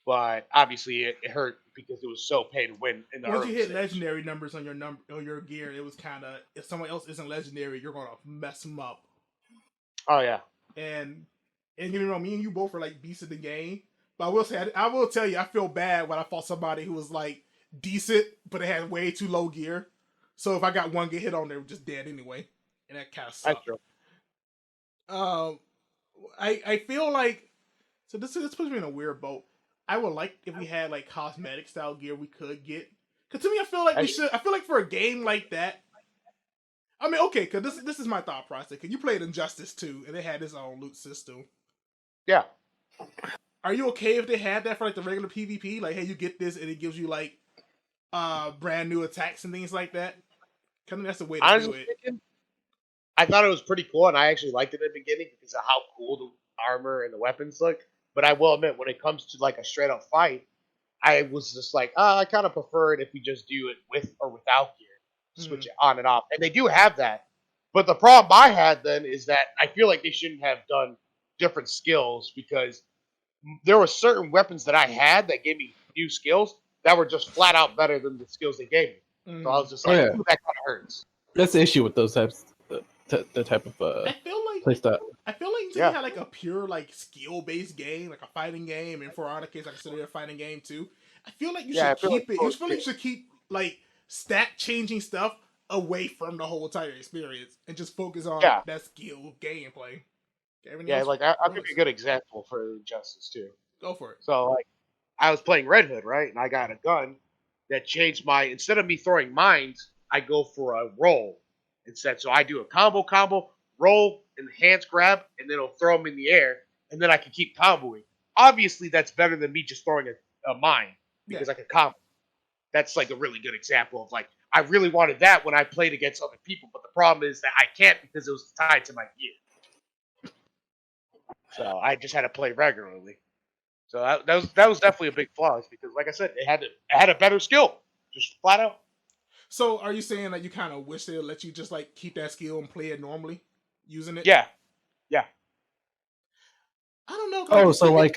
But obviously it hurt because it was so pay to win in the once you hit legendary numbers on your gear, it was kind of, if someone else isn't legendary, you're going to mess them up. Oh, yeah. And you know, me and you both are like beasts of the game. But I will tell you, I feel bad when I fought somebody who was like decent, but it had way too low gear. So if I got one get hit on, they were just dead anyway, and that kind of sucked. That's true. I feel like this puts me in a weird boat. I would like if we had like cosmetic style gear we could get. Because to me, I feel like we should. I feel like for a game like that, I mean, okay, because this is my thought process. Because you played Injustice 2, and they had its own loot system. Yeah. Are you okay if they had that for like the regular PvP? Like, hey, you get this, and it gives you like brand new attacks and things like that. Kind of that's the way to do it. I thought it was pretty cool, and I actually liked it at the beginning because of how cool the armor and the weapons look. But I will admit, when it comes to like a straight up fight, I was just like, I kind of prefer it if we just do it with or without gear, switch it on and off. And they do have that. But the problem I had then is that I feel like they shouldn't have done different skills because there were certain weapons that I had that gave me new skills that were just flat out better than the skills they gave me. So I was just like, that kind of hurts. That's the issue with those types, the type of I feel like playstyle. I feel like you had like a pure like skill based game, like a fighting game, and for our case, I consider it a fighting game too. I feel like you should keep it. I feel like you should keep like stat changing stuff away from the whole entire experience and just focus on that skill gameplay. Like I'll give you a good example for Injustice too. Go for it. So like I was playing Red Hood, right? And I got a gun that changed my instead of me throwing mines, I go for a roll instead. So I do a combo, roll, and hands grab, and then it'll throw them in the air, and then I can keep comboing. Obviously, that's better than me just throwing a mine because I can combo. That's like a really good example of like I really wanted that when I played against other people, but the problem is that I can't because it was tied to my gear. So I just had to play regularly. So that was definitely a big flaw because, like I said, it had a better skill, just flat out. So are you saying that you kind of wish they'd let you just like keep that skill and play it normally, using it? Yeah. I don't know. Oh, so like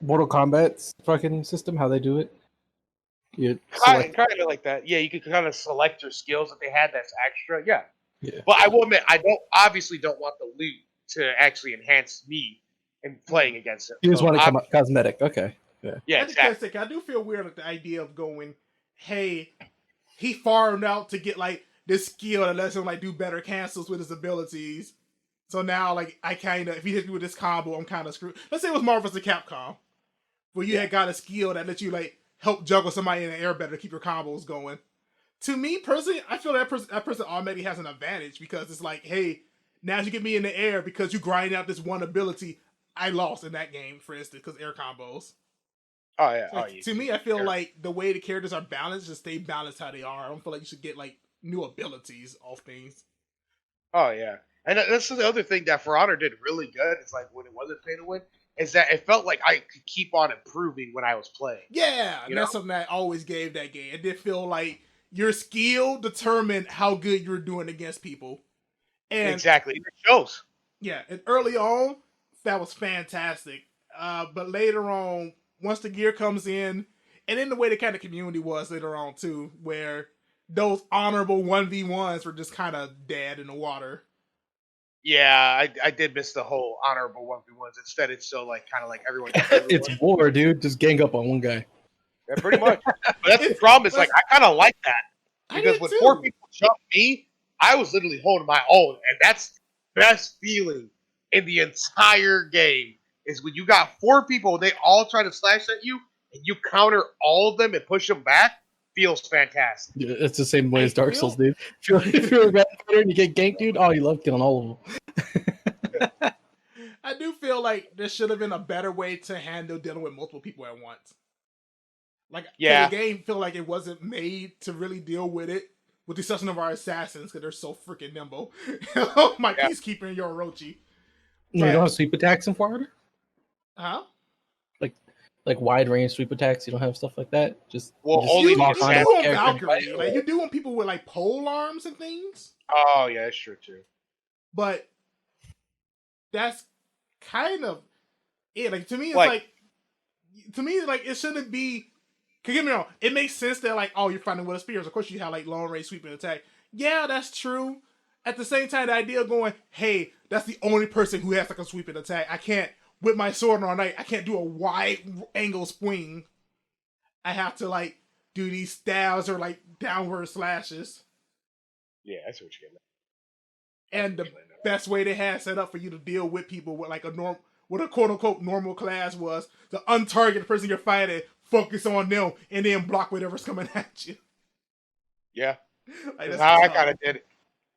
Mortal Kombat's fucking system, how they do it? Kind of like that. Yeah, you could kind of select your skills that they had that's extra. Yeah. But I will admit, I don't want the loot to actually enhance me in playing against it. You just want to come up cosmetic. Okay. Yeah, exactly. I do feel weird at the idea of going, hey, he farmed out to get like this skill that lets him like do better cancels with his abilities. So now like I kind of, if he hits me with this combo, I'm kind of screwed. Let's say it was Marvel vs. Capcom, where you had got a skill that lets you like help juggle somebody in the air better to keep your combos going. To me personally, I feel that person automatically has an advantage because it's like, hey, now you get me in the air because you grind out this one ability I lost in that game, for instance, because air combos. Oh yeah. So, to me, I feel like the way the characters are balanced, just stay balanced how they are. I don't feel like you should get like new abilities off things. Oh yeah, and that's the other thing that For Honor did really good. It's like when it wasn't pay to win, is that it felt like I could keep on improving when I was playing. Yeah, that's something that always gave that game. It did feel like your skill determined how good you were doing against people. And exactly, it shows. Yeah, and early on, that was fantastic. But later on, once the gear comes in, and then the way the kind of community was later on too, where those honorable 1v1s were just kind of dead in the water. Yeah, I did miss the whole honorable 1v1s. Instead, it's still like kind of like everyone. It's war, dude. Just gang up on one guy. Yeah, pretty much. But that's the problem. Is like I kind of like that because when 4 people jumped me, I was literally holding my own, and that's the best feeling in the entire game. Is when you got 4 people, they all try to slash at you, and you counter all of them and push them back. Feels fantastic. Yeah, it's the same way as Dark Souls, dude. If you're a red fighter and you get ganked, dude, you love killing all of them. I do feel like there should have been a better way to handle dealing with multiple people at once. Like, the game feel like it wasn't made to really deal with it, with the exception of our assassins, because they're so freaking nimble. My peacekeeper and your Orochi. You don't have sweep attacks in For Honor? Huh? Like wide range sweep attacks, you don't have stuff like that. Only you do on Valkyrie. Like you do on people with like pole arms and things. Oh yeah, that's true too. But that's kind of it. Like to me, it's like it shouldn't be. Cause get me wrong, it makes sense that like you're fighting with a spears. Of course, you have like long range sweeping attack. Yeah, that's true. At the same time, the idea of going, hey, that's the only person who has like a sweeping attack. I can't. With my sword all night, I can't do a wide angle swing. I have to like do these stabs or like downward slashes. Yeah, that's what you're getting at. And the best way they had set up for you to deal with people with like with a quote unquote normal class was to untarget the person you're fighting, focus on them, and then block whatever's coming at you. Yeah. Like, How I kind of did it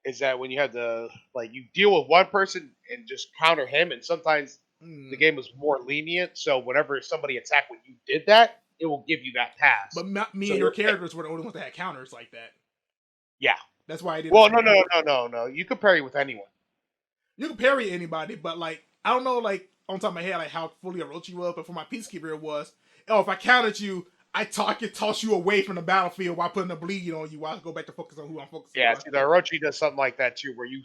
is that when you had to you deal with one person and just counter him, and sometimes the game was more lenient. So whenever somebody attacked when you did that, it will give you that pass. But me and your characters were the only ones that had counters like that. Yeah. That's why I didn't. Well, no. You can parry with anyone. You can parry anybody, but like I don't know, like on top of my head, like how fully Orochi was. But for my Peacekeeper, it was, if I countered you, I toss you away from the battlefield while putting a bleed on you. While I go back to focus on who I'm focusing on. Yeah, see, the Orochi does something like that too, where you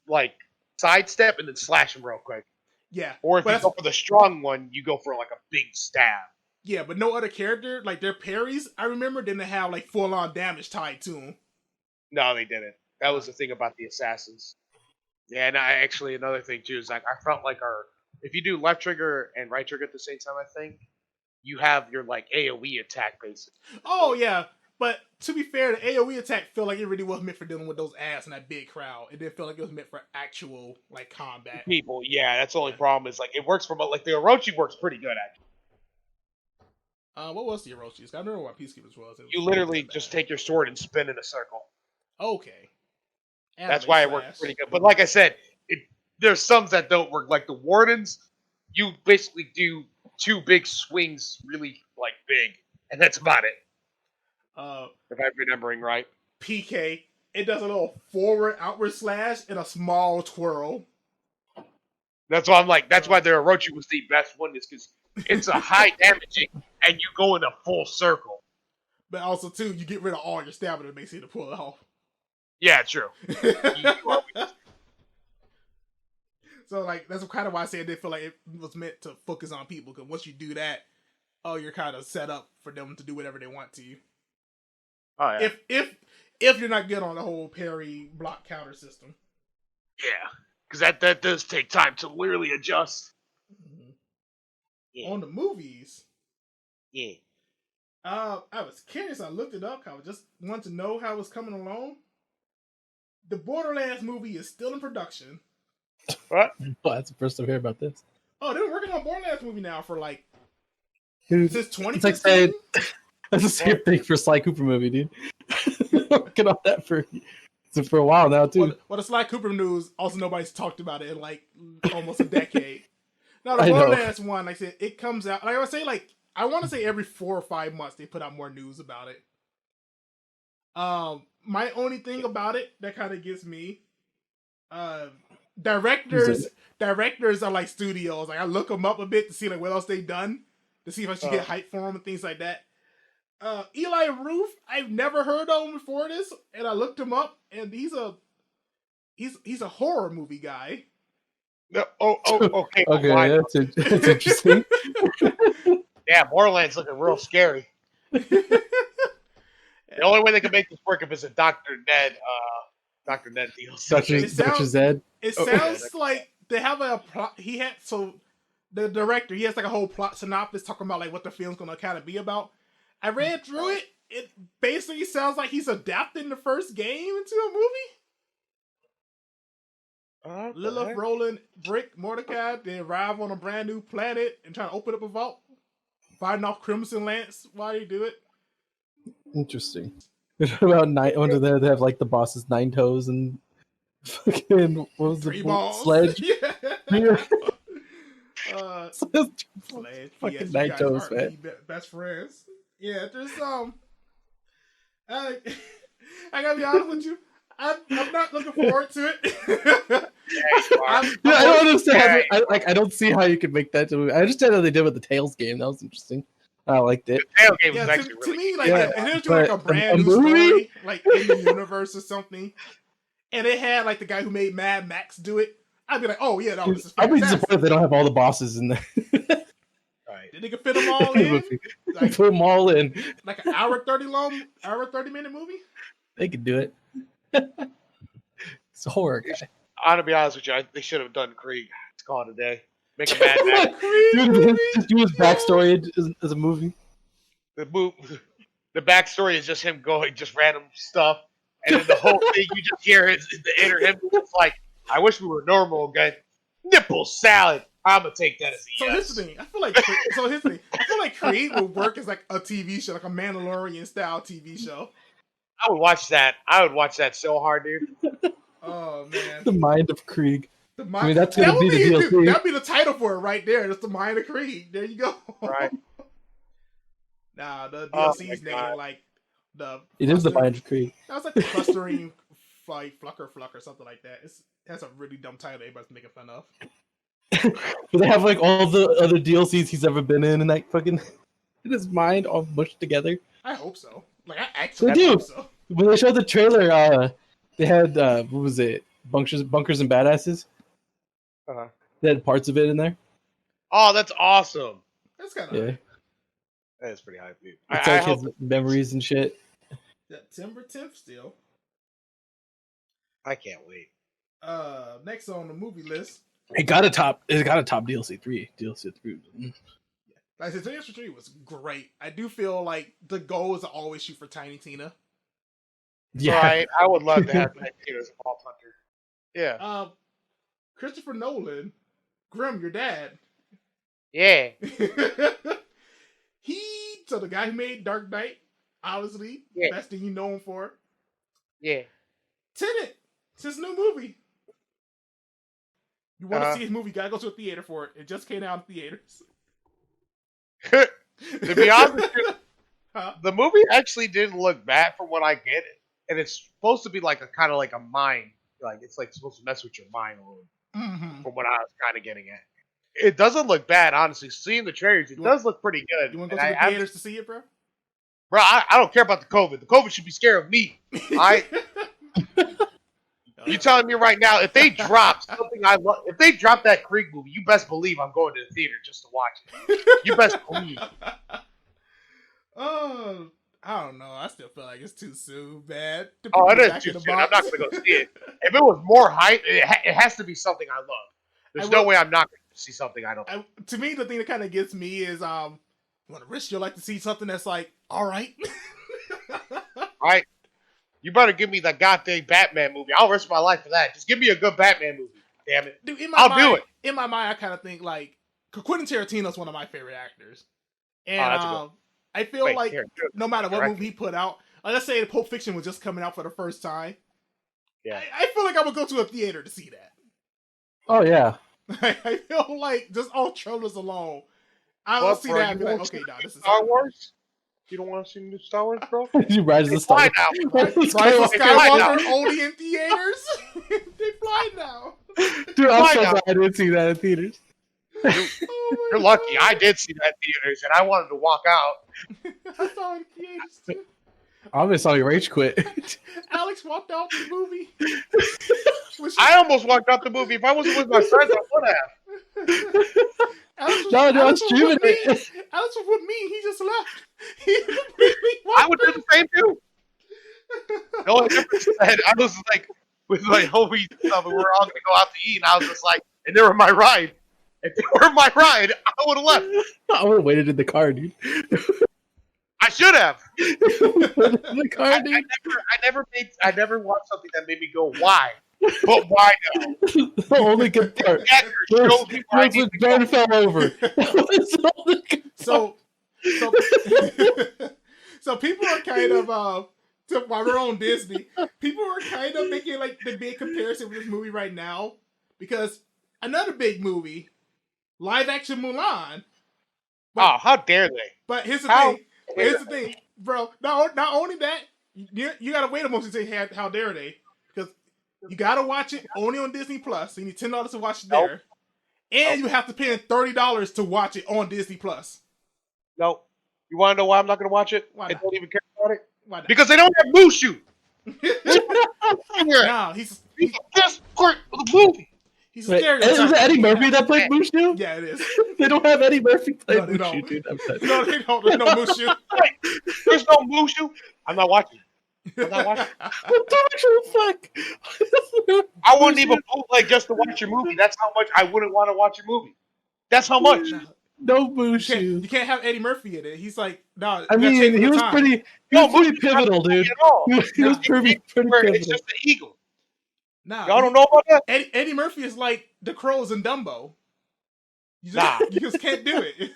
like sidestep and then slash him real quick. Yeah. Or if you go for the strong one, you go for like a big stab. Yeah, but no other character, like their parries, I remember, didn't have like full on damage tied to them. No, they didn't. That was the thing about the assassins. Yeah, and actually another thing too is like I felt like if you do left trigger and right trigger at the same time, I think you have your like AoE attack basically. Oh yeah, but to be fair, the AoE attack felt like it really was meant for dealing with those ass and that big crowd. It didn't feel like it was meant for actual like combat. People, yeah, that's the only problem is like it works for like the Orochi works pretty good actually. What was the Orochi? I don't know what Peacekeepers was. You literally just take your sword and spin in a circle. Okay. That's why it works pretty good. But like I said, there's some that don't work. Like the Wardens, you basically do 2 big swings really like big, and that's about it. If I'm remembering right. PK, it does a little forward outward slash and a small twirl. That's why I'm like, that's why the Orochi was the best one, is because it's a high damaging and you go in a full circle. But also too, you get rid of all your stamina that makes you to pull it off. Yeah, true. So like that's kind of why I said they feel like it was meant to focus on people, because once you do that, you're kind of set up for them to do whatever they want to you. Oh yeah. If you're not good on the whole parry block counter system. Yeah, because that does take time to literally adjust. Mm-hmm. Yeah. On the movies. Yeah. I was curious. I looked it up. I just wanted to know how it was coming along. The Borderlands movie is still in production. What? Well, that's the first time I hear about this. Oh, they're working on Borderlands movie now for like dude, since 2015. It's like saying, that's the same thing for Sly Cooper movie, dude. Working on that for a while now too. Well, the Sly Cooper news, also nobody's talked about it in like almost a decade. Now the Borderlands one, like I said, it comes out. Like I would say, I want to say every 4 or 5 months they put out more news about it. My only thing about it that kind of gets me, directors are like studios. Like I look them up a bit to see like what else they've done, to see if I should get hype for them and things like that. Eli Roof, I've never heard of him before this, and I looked him up, and he's a horror movie guy. No, okay. Okay, that's interesting. Yeah, Borderlands looking real scary. The only way they can make this work if it's a Dr. Ned deal. Dr. Zed. It sounds like they have a plot. The director, he has like a whole plot synopsis talking about like what the film's gonna kind of be about. I read through it. It basically sounds like he's adapting the first game into a movie. Lilith, Roland, Brick, Mordecai, they arrive on a brand new planet and try to open up a vault, fighting off Crimson Lance while they do it. Interesting. About under there, they have like the boss's 9 toes and fucking what was the sledge? Yeah. Sledge. Fucking 9 toes, man. Best friends. Yeah, there's I gotta be honest with you. I'm not looking forward to it. I don't understand. I don't see how you could make that. I understand how they did with the Tails game. That was interesting. I liked it. The Tails game was actually really to me, like, and it was like a brand new story, like in the universe or something. And it had like the guy who made Mad Max do it. I'd be like, oh yeah, no, this is fantastic. I'd be disappointed if they don't have all the bosses in there. Right. Did they can fit them all in? Like, put them all in. Like an hour 30 minute movie? They could do it. It's a horror guy. I'm gonna be honest with you, they should have done Krieg. It's called a day. Make a Mad Max. Just do his backstory as a movie. The backstory is just him going just random stuff, and then the whole thing you just hear is the inner him. It's like, I wish we were normal again. Nipple salad. I'm gonna take that as a yes. Here's the thing. I feel like Creed would work as like a TV show, like a Mandalorian style TV show. I would watch that. I would watch that so hard, dude. Oh man, The Mind of Krieg. the I mean, that's gonna be the DLC. That'd be the title for it right there. It's the Mind of Krieg. There you go. Right. Nah, the DLC's name like the. It is the Mind of Krieg. That was like the clustering, like Flucker, something like that. It has a really dumb title everybody's making fun of. But they have like all the other DLCs he's ever been in, and like fucking in his mind all mushed together. I hope so. Like I actually do. hope so. When they showed the trailer, they had what was it? Bunkers and Badasses. They had parts of it in there. Oh, that's awesome. That's kind of yeah. That is pretty hype, dude. It's like his memories and shit. September 10th still. I can't wait. Next on the movie list. It got a top DLC 3. DLC 3. Like I said, DLC 3 was great. I do feel like the goal is to always shoot for Tiny Tina. Yeah. Right. I would love to have Tiny Tina as a Vault Hunter. Yeah. Christopher Nolan, Grim, your dad. Yeah. So the guy who made Dark Knight, obviously, best thing you know him for. Yeah. Tenet, it's his new movie. You want to see his movie, you gotta go to a theater for it. It just came out in theaters. To be honest with you, the movie actually didn't look bad from what I get it. And it's supposed to be like a kind of like a mind. Like it's like supposed to mess with your mind a little from what I was kind of getting at. It doesn't look bad, honestly. Seeing the trailers, it does look pretty good. You want to go to the theaters to see it, bro? Bro, I don't care about the COVID. The COVID should be scared of me. You telling me right now, if they drop something I love, if they drop that Krieg movie, you best believe I'm going to the theater just to watch it. You best believe. Oh, I don't know. I still feel like it's too soon, man. Oh, it is too soon. I'm not going to go see it. If it was more hype, it has to be something I love. There's no way I'm not going to see something I don't love. To me, the thing that kind of gets me is, you want to risk your life to see something that's like, all right. Right? You better give me the goddamn Batman movie. I'll risk my life for that. Just give me a good Batman movie. Damn it. Dude, I'll do it. In my mind, I kind of think like Quentin Tarantino's one of my favorite actors. And I feel like no matter what movie he put out, let's say Pulp Fiction was just coming out for the first time. Yeah. I feel like I would go to a theater to see that. Oh, yeah. I feel like just all trailers alone, I will see that and be like, okay, nah, this is Star Wars? You don't want to see new Star Wars, bro? You Rise of the Star Rise of Skywalker only in theaters? They fly now. Dude, I'm so glad I didn't see that in theaters. You're lucky. I did see that in theaters, and I wanted to walk out. I saw it in theaters, too. I almost saw you rage quit. Alex walked out the movie. I almost walked out the movie. If I wasn't with my friends, I would have. I was streaming it. Alex was with me. He just left. I would do the same too. The only difference is that I was like with my homies and stuff, and we were all gonna go out to eat, and I was just like, and they were my ride. If they were my ride, I would have left. I would have waited in the car, dude. I should have. The car, dude. I never watched something that made me go, why? But why now? The only good part. Was Ben fell over. So people are kind of while we're on Disney, people are kind of making like the big comparison with this movie right now because another big movie, live action Mulan. But, how dare they? But here's the thing, bro. Not only that, you gotta wait a moment to say how dare they. You gotta watch it only on Disney Plus. So you need $10 to watch it there, and you have to pay $30 to watch it on Disney Plus. Nope. You want to know why I'm not gonna watch it? Why I not? don't even care about it. Why not? Because they don't have Mushu. No, he's the best part of the movie. He's a stereotype. Is it Eddie Murphy that played Mushu? Yeah, it is. They don't have Eddie Murphy playing Mushu, dude. No, they don't. There's no Mushu. There's no Mushu. I'm not watching. I'm not watching. What the actual fuck? I wouldn't even bootleg just to watch your movie. That's how much I wouldn't want to watch your movie. That's how much. No Mushu. You can't have Eddie Murphy in it. He's like, no. I mean, he was pretty pivotal, dude. He was pretty pivotal. It's just an eagle. Nah, y'all don't know about that? Eddie Murphy is like the crows in Dumbo. You just can't do it. It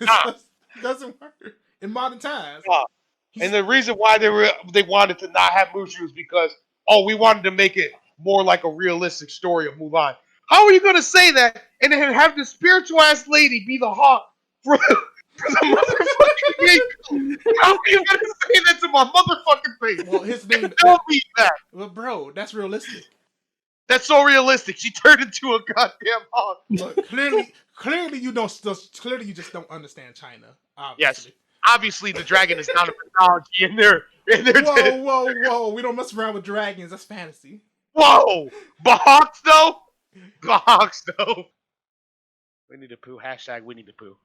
doesn't work in modern times. And the reason why they wanted to not have Mushu is because we wanted to make it more like a realistic story of Mulan. How are you going to say that and then have the spiritual ass lady be the hawk for the motherfucking game? How are you going to say that to my motherfucking face? Well, his name. Tell me that. Well, bro, that's realistic. That's so realistic. She turned into a goddamn hawk. Look, clearly you don't. Clearly you just don't understand China. Obviously. Yes, obviously the dragon is not a mythology in there. Whoa! We don't mess around with dragons. That's fantasy. Whoa! But hawks though. Winnie the Pooh. Hashtag Winnie the Pooh.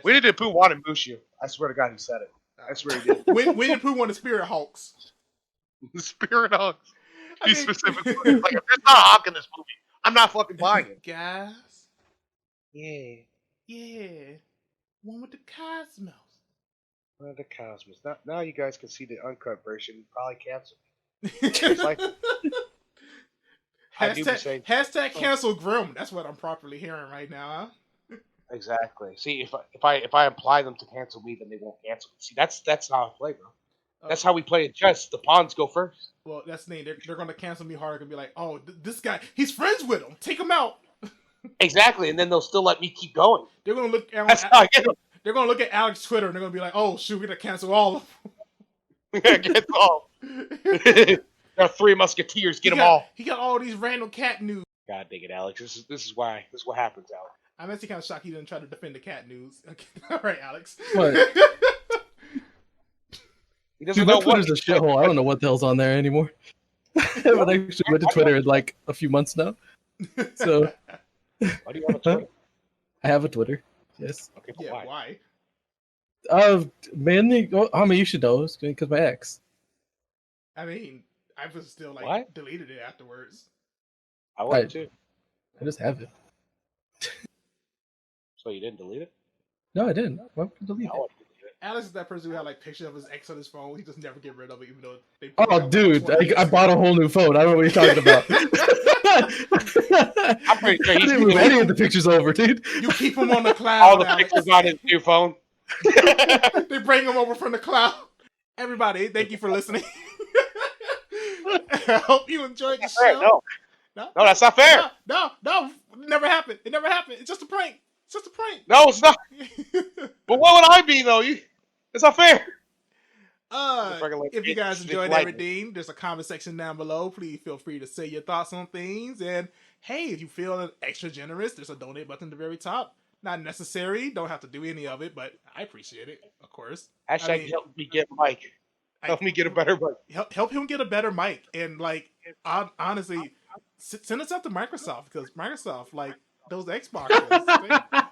Winnie the Pooh wanted Mushu. I swear to God, he said it. I swear he did. Winnie the Pooh wanted spirit hawks. The spirit hawks. He specifically like, if there's not a hawk in this movie, I'm not fucking buying it. Guys. Yeah. One with the cosmos. One of the cosmos. Now you guys can see the uncut version. Probably cancel. It's like hashtag cancel Grim. That's what I'm properly hearing right now. Huh? Exactly. See, if I imply them to cancel me, then they won't cancel me. See, that's how I play, bro. That's how we play it. Just the pawns go first. Well, that's the thing. They're going to cancel me hard and be like, "Oh, this guy, he's friends with him. Take him out." Exactly, and then they'll still let me keep going. They're going to look. That's how I get them. They're going to look at Alex's Twitter and they're going to be like, "Oh, shoot, we're going to cancel all of them." Cancel all. There are 3 musketeers. Get them all. He got all these random cat news. God dang it, Alex. This is what happens, Alex. I'm actually kind of shocked he didn't try to defend the cat news. Okay. All right, Alex. What? He doesn't know Twitter's a shithole. I don't know what the hell's on there anymore. I haven't actually went to Twitter in like a few months now. So. Why do you have a Twitter? I have a Twitter. Yes. Okay, but why? Mainly, you should know, it's because my ex. I mean, I was still like deleted it afterwards. I wanted to. I just have it. So you didn't delete it? No, I didn't. Why would I delete it? Alex is that person who had like pictures of his ex on his phone. He just never get rid of it, even though they. Oh, dude! I bought a whole new phone. I don't know what you're talking about. I'm pretty sure I didn't move any of the pictures over, dude. You keep them on the cloud. All the Alex. pictures on his new phone. They bring them over from the cloud. Everybody, thank you for listening. I hope you enjoyed the show. No, that's not fair. No, it never happened. It's just a prank. No, it's not. But what would I be though? It's not fair. If you guys enjoyed everything, there's a comment section down below. Please feel free to say your thoughts on things. And hey, if you feel extra generous, there's a donate button at the very top. Not necessary. Don't have to do any of it, but I appreciate it, of course. Hashtag help me get Mike. Help me get a better mic. Help him get a better mic. And like, honestly, send us out to Microsoft, because Microsoft, like, those Xboxes,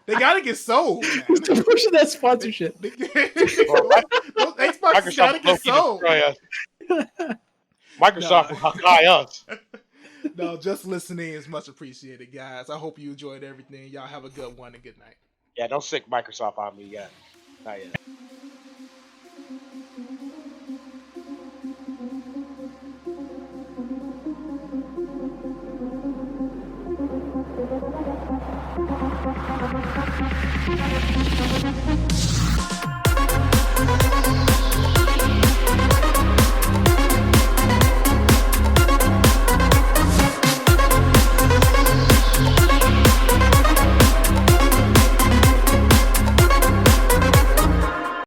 they gotta get sold. Who's pushing that sponsorship? Those Xboxes gotta get sold. Microsoft will high us. No, just listening is much appreciated, guys. I hope you enjoyed everything. Y'all have a good one and good night. Yeah, don't sick Microsoft on me yet. Not yet.